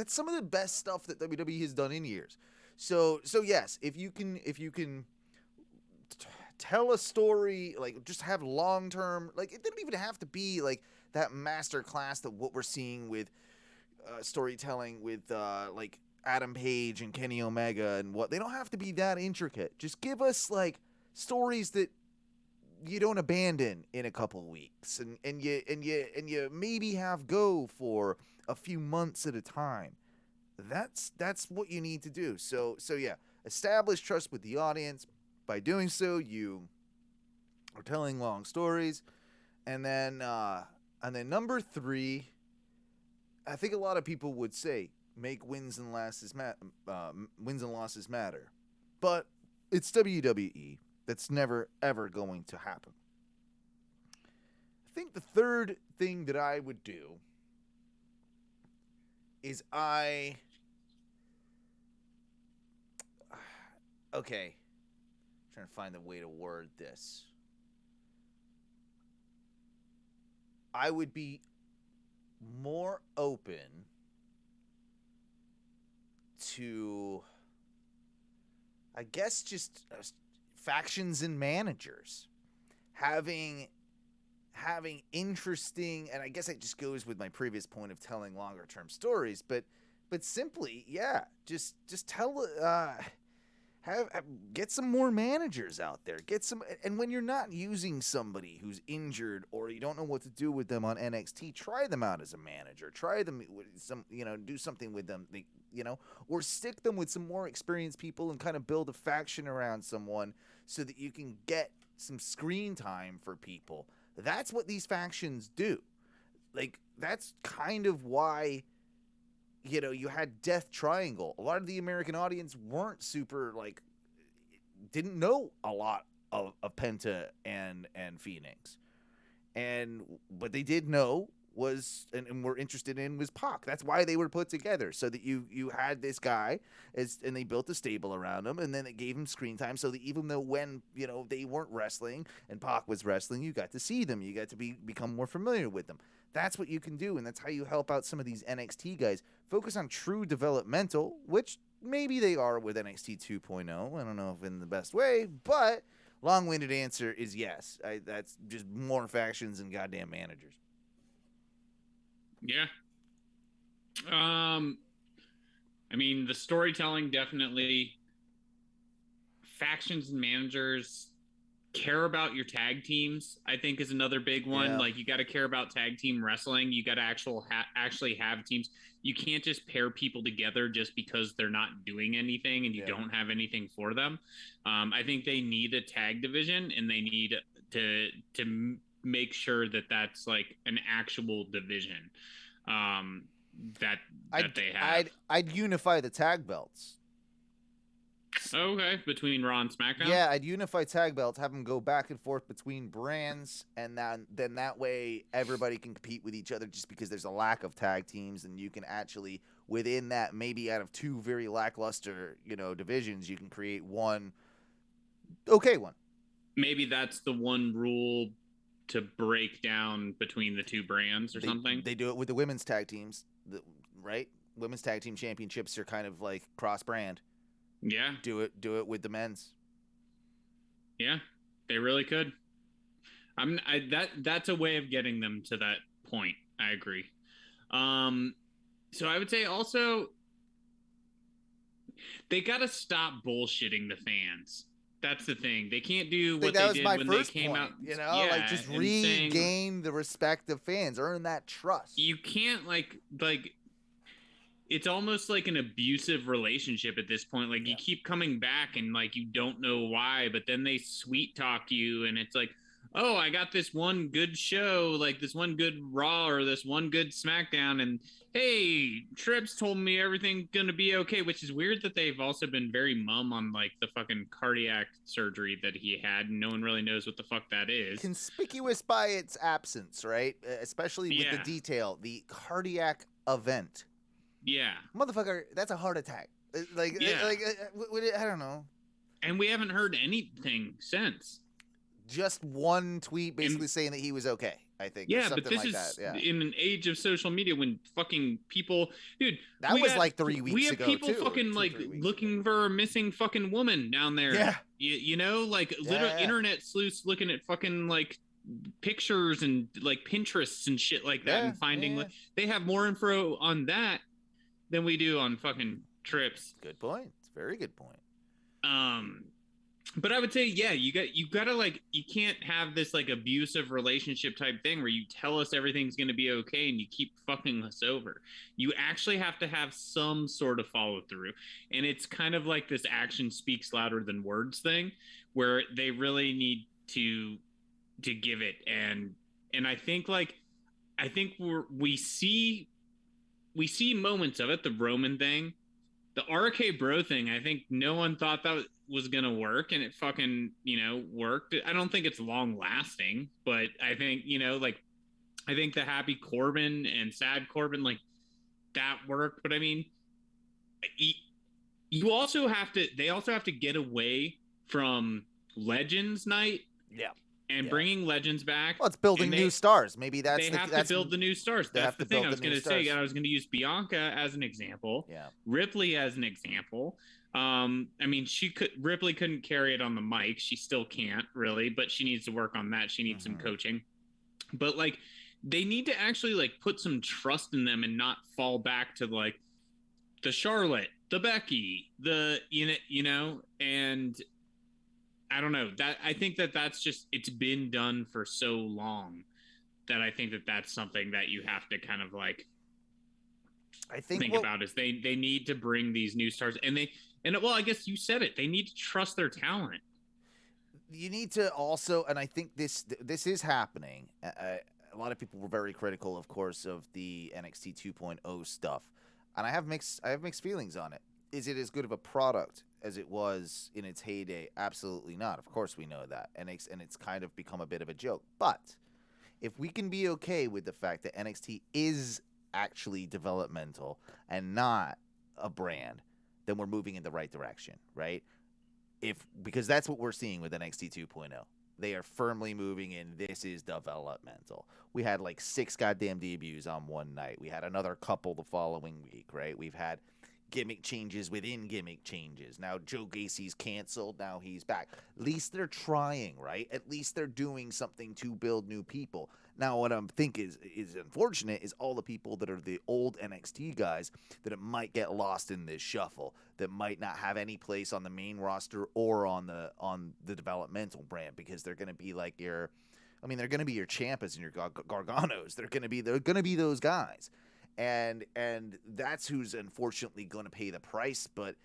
B: some of the best stuff that WWE has done in years. So yes, if you can tell a story, just have long term, it didn't even have to be that master class that what we're seeing with storytelling with Adam Page and Kenny Omega and what. They don't have to be that intricate. Just give us stories that you don't abandon in a couple weeks and you maybe have go for a few months at a time. That's what you need to do. So yeah, establish trust with the audience. By doing so, you are telling long stories. And then number 3, I think a lot of people would say make wins and losses matter. But it's WWE. That's never, ever going to happen. I think the 3rd thing that I would do is okay. I'm trying to find a way to word this. I would be more open to, I guess, just factions and managers having interesting, and I guess it just goes with my previous point of telling longer term stories, but simply, just tell get some more managers out there. And when you're not using somebody who's injured or you don't know what to do with them on NXT, try them out as a manager. Try them with some, do something with them, or stick them with some more experienced people and kind of build a faction around someone so that you can get some screen time for people. That's what these factions do. That's kind of why you had Death Triangle. A lot of the American audience weren't super, didn't know a lot of Penta and Phoenix. And what they did know was, and were interested in, was Pac. That's why they were put together, so that you had this guy, and they built a stable around him, and then it gave him screen time, so that even though when, they weren't wrestling, and Pac was wrestling, you got to see them. You got to become more familiar with them. That's what you can do, and that's how you help out some of these NXT guys. Focus on true developmental, which maybe they are with NXT 2.0. I don't know if in the best way, but long-winded answer is yes. That's just more factions and goddamn managers.
C: Yeah. I I mean, the storytelling definitely. Factions and managers care about your tag teams, I think, is another big one.
B: Yeah.
C: Like, you got to care about tag team wrestling. You got to actually have teams. You can't just pair people together just because they're not doing anything and you don't have anything for them. I think they need a tag division, and they need to make sure that that's like an actual division that they have.
B: I'd unify the tag belts.
C: Okay, between Raw and SmackDown?
B: Yeah, I'd unify tag belts, have them go back and forth between brands, and then that way everybody can compete with each other just because there's a lack of tag teams, and you can actually, within that, maybe out of two very lackluster, divisions, you can create one okay one.
C: Maybe that's the one rule to break down between the two brands or something.
B: They do it with the women's tag teams, right? Women's tag team championships are kind of like cross-brand.
C: Yeah.
B: Do it with the men's.
C: Yeah, they really could. That's a way of getting them to that point. I agree. So I would say also they got to stop bullshitting the fans. That's the thing. They can't do what they did when they came out.
B: Just regain the respect of fans, earn that trust.
C: You can't like it's almost like an abusive relationship at this point. Like, you keep coming back and like you don't know why, but then they sweet talk you, and it's like, oh, I got this one good show, like this one good Raw or this one good SmackDown, and hey, Trips told me everything's gonna be okay, which is weird that they've also been very mum on like the fucking cardiac surgery that he had, and no one really knows what the fuck that is.
B: Conspicuous by its absence, right? Especially with the detail, the cardiac event.
C: Yeah.
B: Motherfucker, that's a heart attack. I don't know.
C: And we haven't heard anything since.
B: Just one tweet basically saying that he was okay, I think.
C: Yeah, but this is in an age of social media when fucking people... Dude,
B: that was like 3 weeks ago,
C: we have people
B: too,
C: fucking like looking for a missing fucking woman down there.
B: Yeah.
C: Literal internet sleuths looking at fucking like pictures and like Pinterests and shit like that and finding... Like, they have more info on that than we do on fucking Trips.
B: Good point. It's a very good point.
C: But I would say, you gotta like, you can't have this like abusive relationship type thing where you tell us everything's gonna be okay and you keep fucking us over. You actually have to have some sort of follow through, and it's kind of like this action speaks louder than words thing, where they really need to give it. And I think we see moments of it. The Roman thing, the RK Bro thing, I think no one thought that was going to work, and it fucking, worked. I don't think it's long lasting, but I think, I think the happy Corbin and sad Corbin, like, that worked. But I mean, they also have to get away from Legends Night.
B: Yeah.
C: And bringing Legends back.
B: Well, it's building new stars. Maybe they have
C: to build the new stars. That's the thing I was going to say. I was going to use Bianca as an example.
B: Yeah.
C: Ripley as an example. I mean, Ripley couldn't carry it on the mic. She still can't really, but she needs to work on that. She needs some coaching. But like, they need to actually like put some trust in them and not fall back to like the Charlotte, the Becky, and I don't know, that I think that's just, it's been done for so long that I think that's something that you have to kind of like think about, is they need to bring these new stars, and I guess you said it, they need to trust their talent.
B: You need to also, and I think this is happening. A lot of people were very critical, of course, of the NXT 2.0 stuff, and I have mixed feelings on it. Is it as good of a product as it was in its heyday? Absolutely not. Of course we know that. And it's kind of become a bit of a joke. But if we can be okay with the fact that NXT is actually developmental and not a brand, then we're moving in the right direction, right? Because that's what we're seeing with NXT 2.0. They are firmly moving in, this is developmental. We had like 6 goddamn debuts on one night. We had another couple the following week, right? We've had gimmick changes within gimmick changes. Now Joe Gacy's canceled. Now he's back. At least they're trying, right? At least they're doing something to build new people. Now, what I'm thinking is unfortunate is all the people that are the old NXT guys that it might get lost in this shuffle, that might not have any place on the main roster or on the developmental brand, because they're going to be like they're going to be your Ciampas and your Garganos. They're going to be those guys, and that's who's unfortunately going to pay the price. But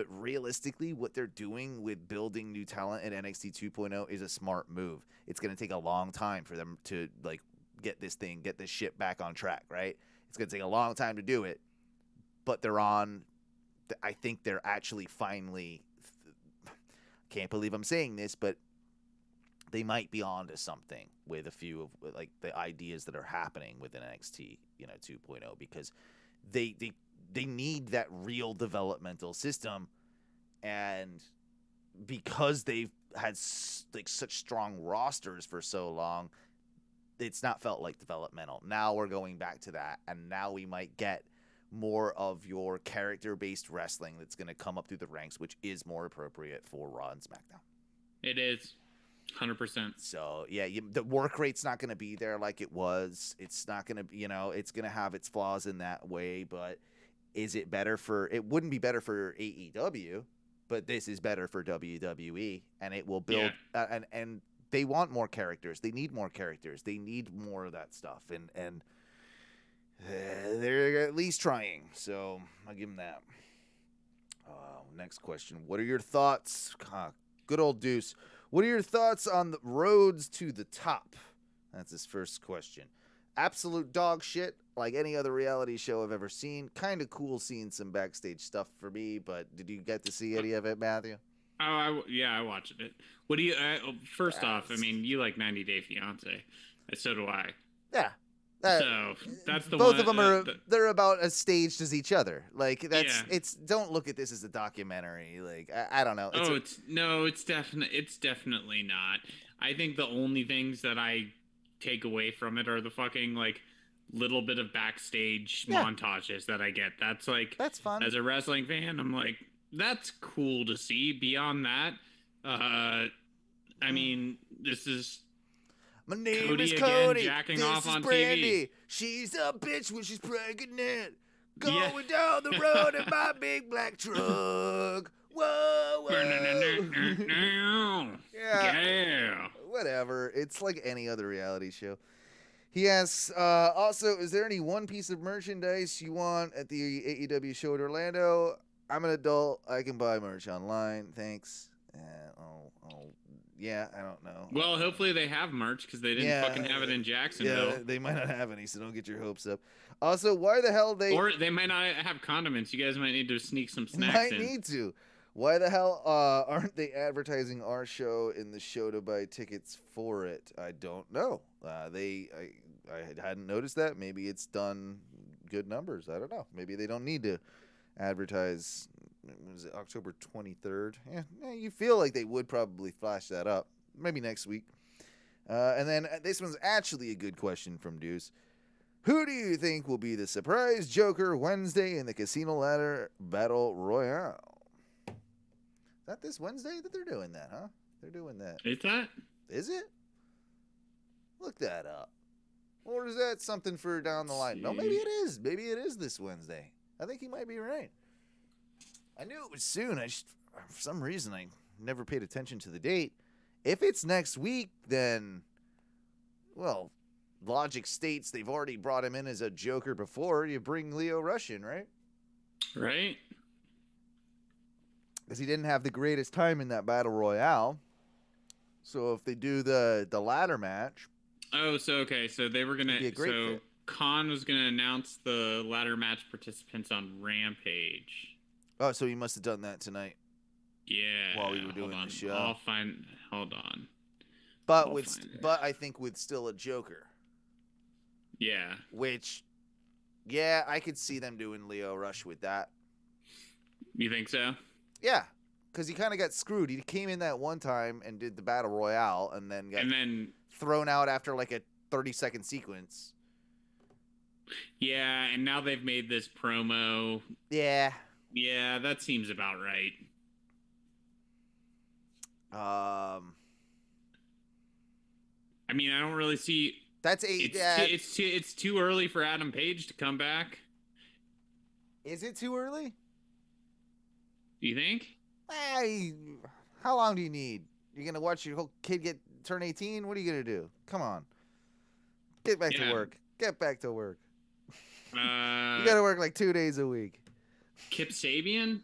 B: realistically, what they're doing with building new talent at NXT 2.0 is a smart move. It's going to take a long time for them to like get this shit back on track, right? It's going to take a long time to do it, but they're on. I think they're actually finally. Can't believe I'm saying this, but they might be onto something with a few of like the ideas that are happening within NXT, 2.0, because they need that real developmental system, and because they've had like such strong rosters for so long, it's not felt like developmental. Now we're going back to that, and now we might get more of your character-based wrestling that's going to come up through the ranks, which is more appropriate for Raw and SmackDown.
C: It is 100%.
B: So yeah, the work rate's not going to be there like it was. It's not going to, it's going to have its flaws in that way, but is it better it wouldn't be better for AEW, but this is better for WWE, and it will build, and they want more characters. They need more characters. They need more of that stuff, and they're at least trying. So I'll give them that. Next question. What are your thoughts? Good old Deuce. What are your thoughts on the roads to the top? That's his first question. Absolute dog shit, like any other reality show I've ever seen. Kind of cool seeing some backstage stuff for me, but did you get to see any of it, Matthew?
C: Oh, I watched it. What do you? First off, I mean, you like 90 Day Fiance, so do I.
B: Yeah.
C: So that's the
B: both
C: one,
B: of them are they're about as staged as each other. Like it's don't look at this as a documentary. Like I don't know.
C: It's definitely not. I think the only things that I take away from it are the fucking like little bit of backstage montages that I get. That's fun. As a wrestling fan, I'm like, that's cool to see. Beyond that, I mean, this is.
B: My name
C: Cody
B: is Cody.
C: Again, jacking
B: this
C: off
B: is
C: on
B: Brandy.
C: TV.
B: She's a bitch when she's pregnant. Going down the road in my big black truck. Whoa, whoa. Yeah. Whatever. It's like any other reality show. He asks, also, is there any one piece of merchandise you want at the AEW show in Orlando? I'm an adult. I can buy merch online. Thanks. Yeah, I don't know.
C: Well, hopefully they have merch because they didn't fucking have it in Jacksonville.
B: Yeah, they might not have any, so don't get your hopes up. Also, why the hell
C: Or they might not have condiments. You guys might need to sneak some snacks
B: might
C: in.
B: Need to. Why the hell aren't they advertising our show in the show to buy tickets for it? I don't know. I hadn't noticed that. Maybe it's done good numbers. I don't know. Maybe they don't need to advertise. Was it October 23rd? Yeah, you feel like they would probably flash that up. Maybe next week. And then this one's actually a good question from Deuce. Who do you think will be the surprise Joker Wednesday in the Casino Ladder Battle Royale? Is that this Wednesday that they're doing that, huh? They're doing that.
C: Is that?
B: Is it? Look that up. Or is that something for down the line? No, maybe it is. Maybe it is this Wednesday. I think he might be right. I knew it was soon. For some reason, I never paid attention to the date. If it's next week, then, well, logic states they've already brought him in as a Joker before. You bring Leo Rush in, right?
C: Right.
B: Because he didn't have the greatest time in that Battle Royale. So if they do the ladder match.
C: Oh, so they were going to. So fit. Khan was going to announce the ladder match participants on Rampage.
B: Oh, so he must have done that tonight.
C: Yeah.
B: While we were doing the show.
C: Hold on.
B: But I think with still a Joker.
C: Yeah.
B: Which, yeah, I could see them doing Leo Rush with that.
C: You think so?
B: Yeah, because he kind of got screwed. He came in that one time and did the Battle Royale and then got thrown out after like a 30-second sequence.
C: Yeah, and now they've made this promo.
B: Yeah.
C: Yeah, that seems about right. I mean, I don't really see.
B: That's
C: It's too early for Adam Page to come back.
B: Is it too early?
C: Do you think?
B: How long do you need? You're gonna watch your whole kid turn 18? What are you gonna do? Come on, get back to work. Get back to work. You gotta work like 2 days a week.
C: Kip Sabian?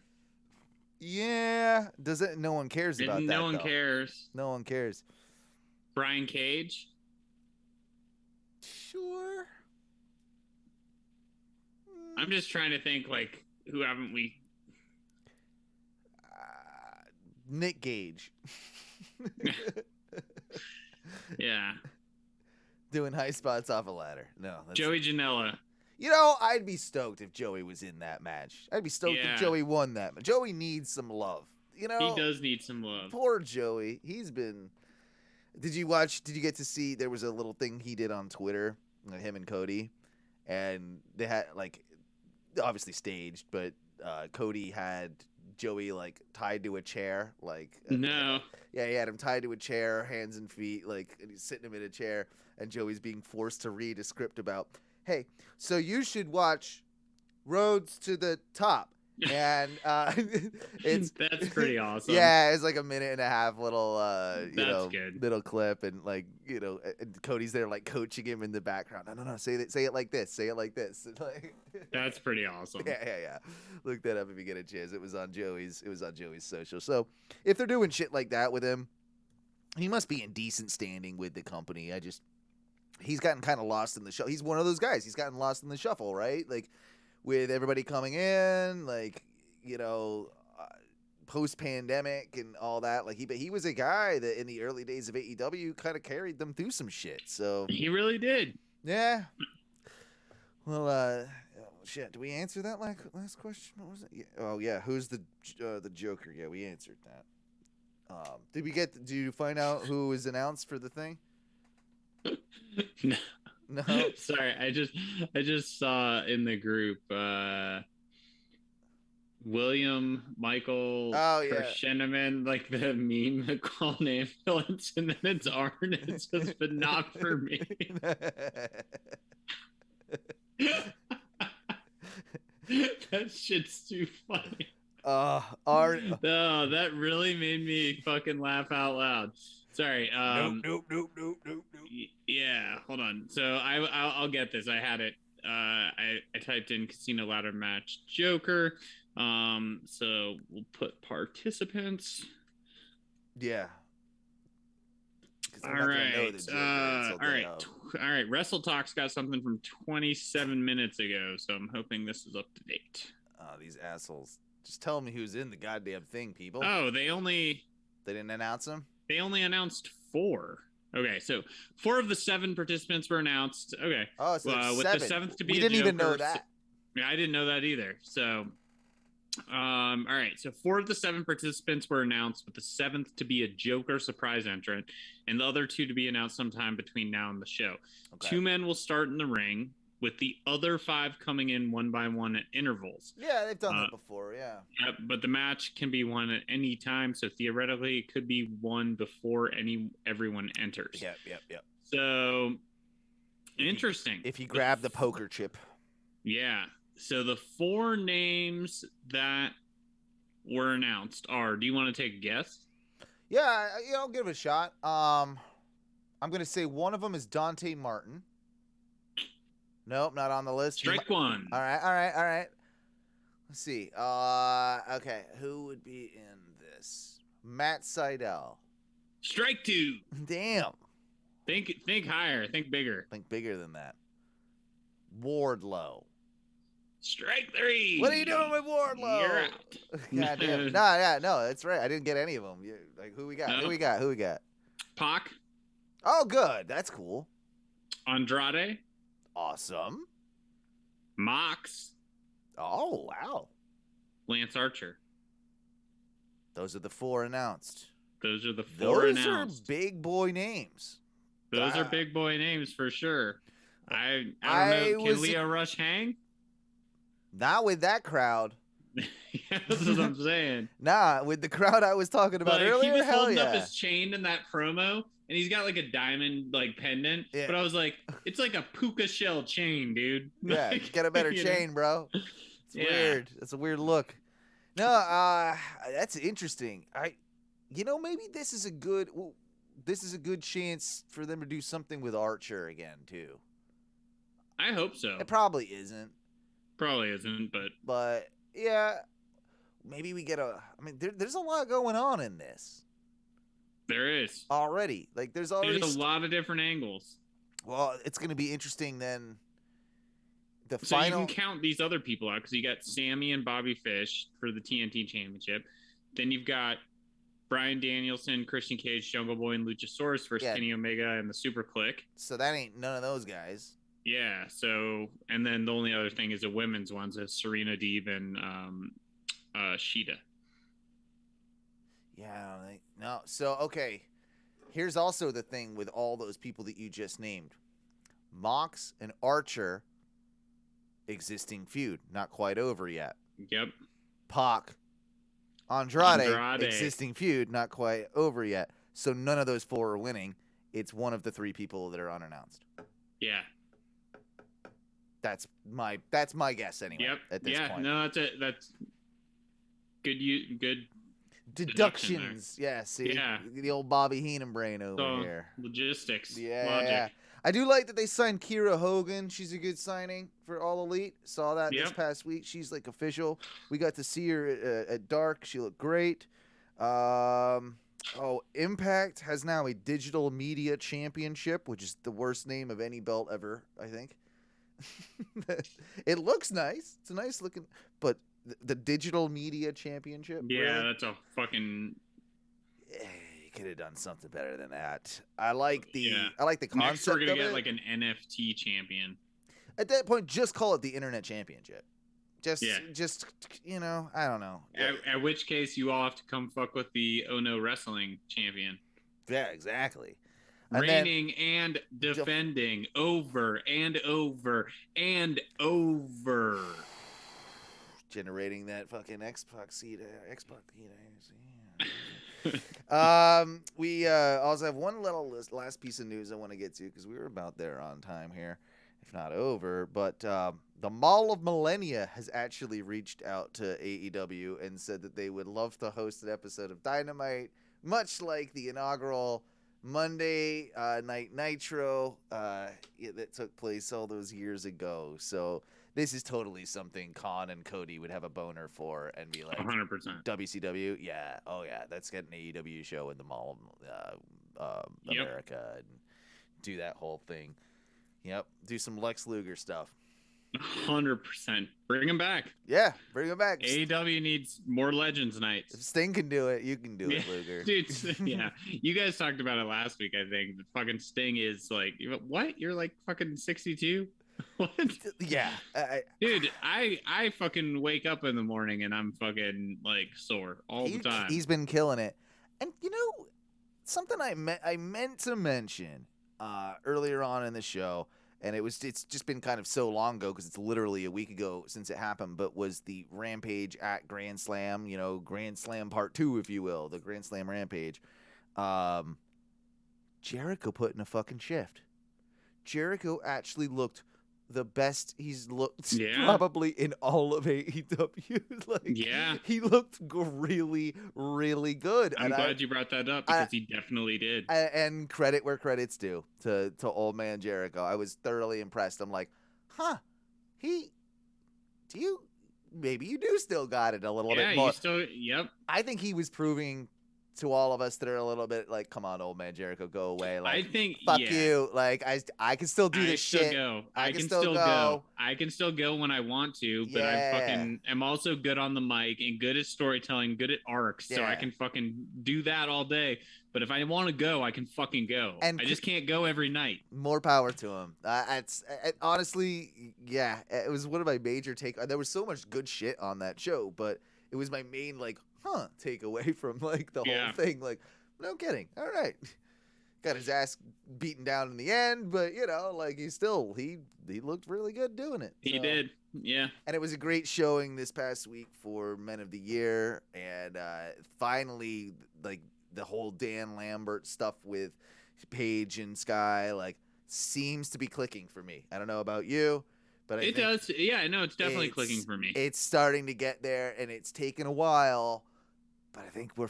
B: Yeah. Does it? No one cares about that.
C: No one cares.
B: No one cares.
C: Brian Cage?
B: Sure.
C: I'm just trying to think, like, who haven't we?
B: Nick Gage.
C: Yeah.
B: Doing high spots off a ladder. No.
C: Joey Janela.
B: You know, I'd be stoked if Joey was in that match. I'd be stoked if Joey won that match. Joey needs some love. You know,
C: he does need some love.
B: Poor Joey. He's been. Did you get to see? There was a little thing he did on Twitter, him and Cody, and they had like, obviously staged, but Cody had Joey like tied to a chair, like
C: no.
B: Yeah, he had him tied to a chair, hands and feet, like, and he's sitting him in a chair, and Joey's being forced to read a script about, hey, so you should watch Roads to the Top. And
C: that's pretty awesome.
B: Yeah, it's like a minute and a half little
C: good.
B: little clip, and like, and Cody's there like coaching him in the background. No, say it like this. Say it like this. And, like,
C: that's pretty awesome.
B: Yeah. Look that up if you get a chance. It was on Joey's social. So if they're doing shit like that with him, he must be in decent standing with the company. He's gotten kind of lost in the show. He's one of those guys. He's gotten lost in the shuffle, right? Like, with everybody coming in, like, post-pandemic and all that. Like, he was a guy that in the early days of AEW kind of carried them through some shit. So
C: he really did.
B: Yeah. Well, shit. Did we answer that last question? What was it? Yeah. Oh yeah. Who's the Joker? Yeah, we answered that. Did you find out who was announced for the thing?
C: No.
B: No.
C: Sorry, I just saw in the group William Michael Sheneman, like the meme that called an ambulance, and then it's Arn, and it says, but not for me. That shit's too funny.
B: Arn.
C: No, that really made me fucking laugh out loud. Sorry.
B: Nope.
C: Yeah, hold on. So I'll get this. I had it. I typed in casino ladder match Joker. So we'll put participants.
B: Yeah.
C: All right. All right. Wrestle Talk's got something from 27 minutes ago, so I'm hoping this is up to date.
B: These assholes. Just tell me who's in the goddamn thing, people.
C: Oh, they
B: didn't announce them?
C: They only announced 4. Okay, so 4 of the 7 participants were announced. Okay.
B: Oh, so
C: with
B: 7.
C: The 7th to be
B: we
C: a
B: didn't
C: Joker,
B: even know that.
C: Yeah, I didn't know that either. So, all right. So 4 of the 7 participants were announced, with the 7th to be a Joker surprise entrant, and the other 2 to be announced sometime between now and the show. Okay. 2 men will start in the ring, with the other 5 coming in one by one at intervals.
B: Yeah, they've done that before, yeah.
C: Yep, but the match can be won at any time, so theoretically it could be won before everyone enters.
B: Yep.
C: So, interesting.
B: If you grab the poker chip.
C: Yeah. So the 4 names that were announced are, do you want to take a guess?
B: Yeah, I'll give it a shot. I'm going to say one of them is Dante Martin. Nope, not on the list.
C: Strike 1.
B: All right. Let's see. Okay, who would be in this? Matt Sydal.
C: Strike 2.
B: Damn.
C: Think higher. Think bigger.
B: Think bigger than that. Wardlow.
C: Strike 3.
B: What are you doing with Wardlow?
C: You're out.
B: Goddamn. No, that's right. I didn't get any of them. Who we got?
C: No.
B: Who we got?
C: Pac.
B: Oh, good. That's cool.
C: Andrade.
B: Awesome.
C: Mox.
B: Oh, wow.
C: Lance Archer.
B: Those are the 4 announced.
C: Those are the 4 announced.
B: Those are big boy names.
C: Those are big boy names for sure. I don't know. Can Leo Rush hang?
B: Not with that crowd.
C: Yeah, that's what I'm saying.
B: Nah, with the crowd I was talking about earlier,
C: he was
B: hell
C: holding
B: yeah.
C: up his chain in that promo, and he's got like a diamond like pendant.
B: Yeah.
C: But I was like, it's like a puka shell chain, dude.
B: Yeah,
C: Like,
B: get a better
C: you
B: chain, bro. It's weird. It's a weird look. No, that's interesting. Maybe this is a good chance for them to do something with Archer again too.
C: I hope so.
B: It probably isn't.
C: Probably isn't,
B: But yeah, maybe we get there's a lot going on in this.
C: There is
B: already. Like there's a
C: lot of different angles.
B: Well, it's going to be interesting then.
C: So you can count these other people out because you got Sammy and Bobby Fish for the TNT Championship. Then you've got Bryan Danielson, Christian Cage, Jungle Boy, and Luchasaurus versus Kenny Omega and the Super Click.
B: So that ain't none of those guys.
C: Yeah. So, and then the only other thing is the women's ones is Serena Deeb and Sheeta.
B: Yeah, I don't think. No. So, okay. Here's also the thing with all those people that you just named. Mox and Archer, existing feud, not quite over yet.
C: Yep.
B: Pac, Andrade, existing feud, not quite over yet. So none of those four are winning. It's one of the three people that are unannounced.
C: Yeah.
B: That's my guess anyway.
C: Yep.
B: At this point.
C: No, that's it. That's good.
B: Deductions. Yeah. See.
C: Yeah.
B: The old Bobby Heenan brain over here.
C: Logistics.
B: Yeah.
C: Logic.
B: I do like that they signed Kiera Hogan. She's a good signing for All Elite. Saw that this past week. She's like official. We got to see her at Dark. She looked great. Impact has now a digital media championship, which is the worst name of any belt ever, I think. It looks nice. It's a nice looking, but the digital media championship.
C: Yeah,
B: really?
C: That's a fucking.
B: You could have done something better than that. I like the concept.
C: Next we're gonna
B: of
C: get
B: it.
C: like an NFT champion.
B: At that point, just call it the Internet Championship. Just I don't know.
C: At which case, you all have to come fuck with the Ono Wrestling champion.
B: Yeah, exactly.
C: Reigning and defending over and over and over.
B: Generating that fucking Xbox heat. We also have one little last piece of news I want to get to because we were about there on time here, if not over. But the Mall of Millennia has actually reached out to AEW and said that they would love to host an episode of Dynamite, much like the inaugural Monday Night Nitro that took place all those years ago. So this is totally something Khan and Cody would have a boner for and be like,
C: 100%.
B: WCW, yeah, oh yeah, let's get an AEW show in the Mall of America and do that whole thing. Yep, do some Lex Luger stuff.
C: 100%. Bring him back.
B: Yeah, bring him back.
C: AEW needs more Legends nights.
B: If Sting can do it, you can do it, Luger.
C: Dude, yeah. You guys talked about it last week, I think. The fucking Sting is like, what? You're like fucking 62? What?
B: Yeah.
C: Dude, I fucking wake up in the morning and I'm fucking like sore all the time.
B: He's been killing it. And something I meant to mention earlier on in the show, and it's just been kind of so long ago because it's literally a week ago since it happened, but was the Rampage at Grand Slam, Grand Slam Part 2, if you will, the Grand Slam Rampage. Jericho put in a fucking shift. Jericho actually looked the best he's looked probably in all of AEW. He looked really, really good.
C: I'm glad you brought that up because he definitely did.
B: And credit where credit's due to old man Jericho. I was thoroughly impressed. I'm like, maybe you do still got it a little bit more. I think he was proving to all of us that are a little bit like, come on, old man Jericho, go away. Like, I think, fuck you. Like, I can still do this shit.
C: I can still go. I can still go when I want to, but I'm also good on the mic and good at storytelling, good at arcs, so I can fucking do that all day. But if I want to go, I can fucking go. And I just can't go every night.
B: More power to him. Honestly, it was one of my major there was so much good shit on that show, but it was my main take away from like the whole thing. Like, no kidding. All right. got his ass beaten down in the end, but like he looked really good doing it.
C: He did, yeah.
B: And it was a great showing this past week for Men of the Year, and finally, like the whole Dan Lambert stuff with Paige and Sky, like seems to be clicking for me. I don't know about you, but
C: it does. Yeah, no, it's definitely clicking for me.
B: It's starting to get there, and it's taken a while, but I think we're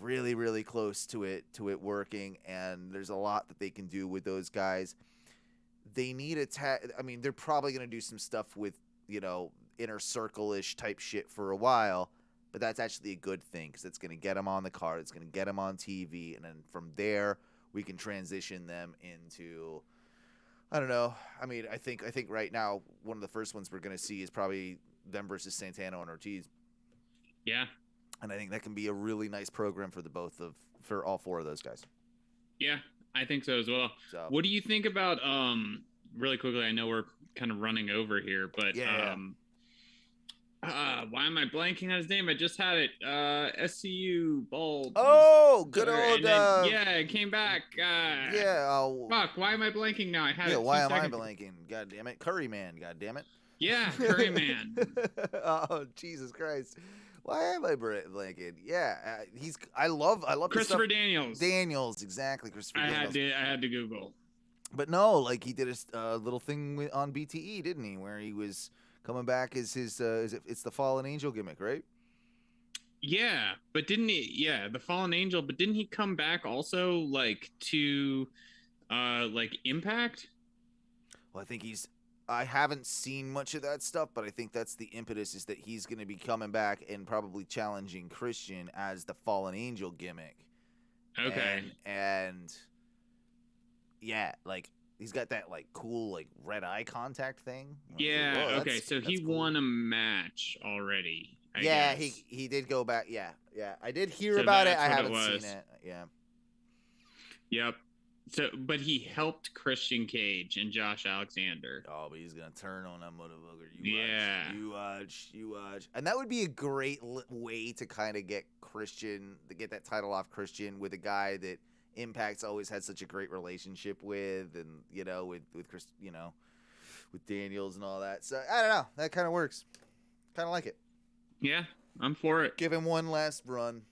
B: really, really close to it working, and there's a lot that they can do with those guys. They need they're probably going to do some stuff with, inner circle-ish type shit for a while, but that's actually a good thing because it's going to get them on the card. It's going to get them on TV, and then from there, we can transition them into, I don't know. I mean, I think right now, one of the first ones we're going to see is probably them versus Santana and Ortiz.
C: Yeah.
B: And I think that can be a really nice program for all four of those guys.
C: Yeah, I think so as well.
B: So,
C: what do you think about really quickly? I know we're kind of running over here, but why am I blanking on his name? I just had it. SCU bald.
B: Oh, good old.
C: It came back. Fuck. Why am I blanking now? I had it.
B: Yeah, why am I blanking? God damn it, Curry Man. God damn it.
C: Yeah, Curry Man.
B: Oh, Jesus Christ. Why am I blanking? Yeah, I love
C: Christopher Daniels.
B: Daniels, exactly. Christopher Daniels.
C: I had to Google.
B: But no, like he did a little thing on BTE, didn't he? Where he was coming back as his it's the Fallen Angel gimmick, right?
C: Yeah, but didn't he? Yeah, the Fallen Angel. But didn't he come back also like to Impact?
B: Well, I think I haven't seen much of that stuff, but I think that's the impetus, is that he's going to be coming back and probably challenging Christian as the Fallen Angel gimmick.
C: Okay.
B: And yeah, like he's got that like cool like red eye contact thing.
C: Yeah. Okay. So he won a match already. I guess.
B: he did go back. Yeah. I did hear about it. I haven't seen it. Yeah.
C: Yep. So, but he helped Christian Cage and Josh Alexander.
B: Oh, but he's gonna turn on that motherfucker. You watch. And that would be a great way to kind of get that title off Christian with a guy that Impact's always had such a great relationship with, and with Chris, with Daniels and all that. So I don't know. That kind of works. Kind of like it.
C: Yeah, I'm for it.
B: Give him one last run.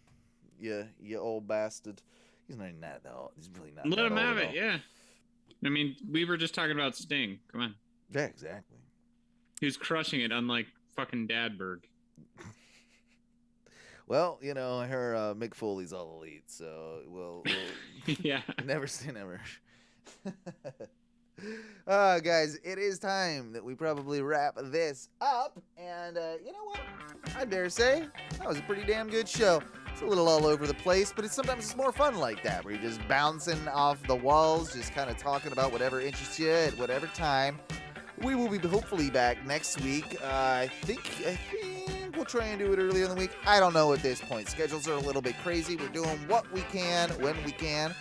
B: You old bastard. He's not even that though. He's really not.
C: Let him have it. Yeah. I mean, we were just talking about Sting. Come on.
B: Yeah, exactly.
C: He was crushing it, unlike fucking Dadberg.
B: Well, I heard Mick Foley's all elite, so we'll
C: yeah.
B: Never say never. Guys, it is time that we probably wrap this up, and you know what? I dare say that was a pretty damn good show. It's a little all over the place, but sometimes it's more fun like that, where you're just bouncing off the walls, just kind of talking about whatever interests you at whatever time. We will be hopefully back next week. I think we'll try and do it early in the week. I don't know at this point. Schedules are a little bit crazy. We're doing what we can when we can.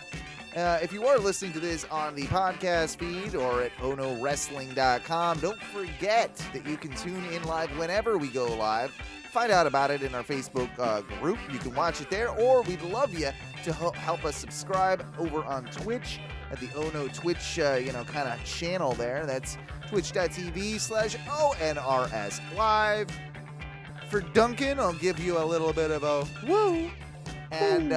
B: If you are listening to this on the podcast feed or at onowrestling.com, don't forget that you can tune in live whenever we go live. Find out about it in our Facebook group. You can watch it there, or we'd love you to help us subscribe over on Twitch at the Ono Twitch, kind of channel there. That's twitch.tv/ONRS Live. For Duncan, I'll give you a little bit of a woo. And,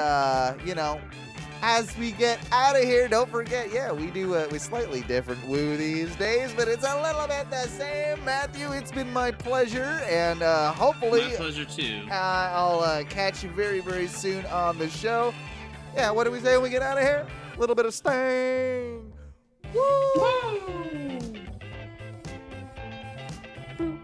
B: as we get out of here, don't forget, we do a slightly different woo these days, but it's a little bit the same. Matthew, it's been my pleasure, and hopefully...
C: My pleasure, too.
B: I'll catch you very, very soon on the show. Yeah, what do we say when we get out of here? A little bit of Sting. Woo! Woo!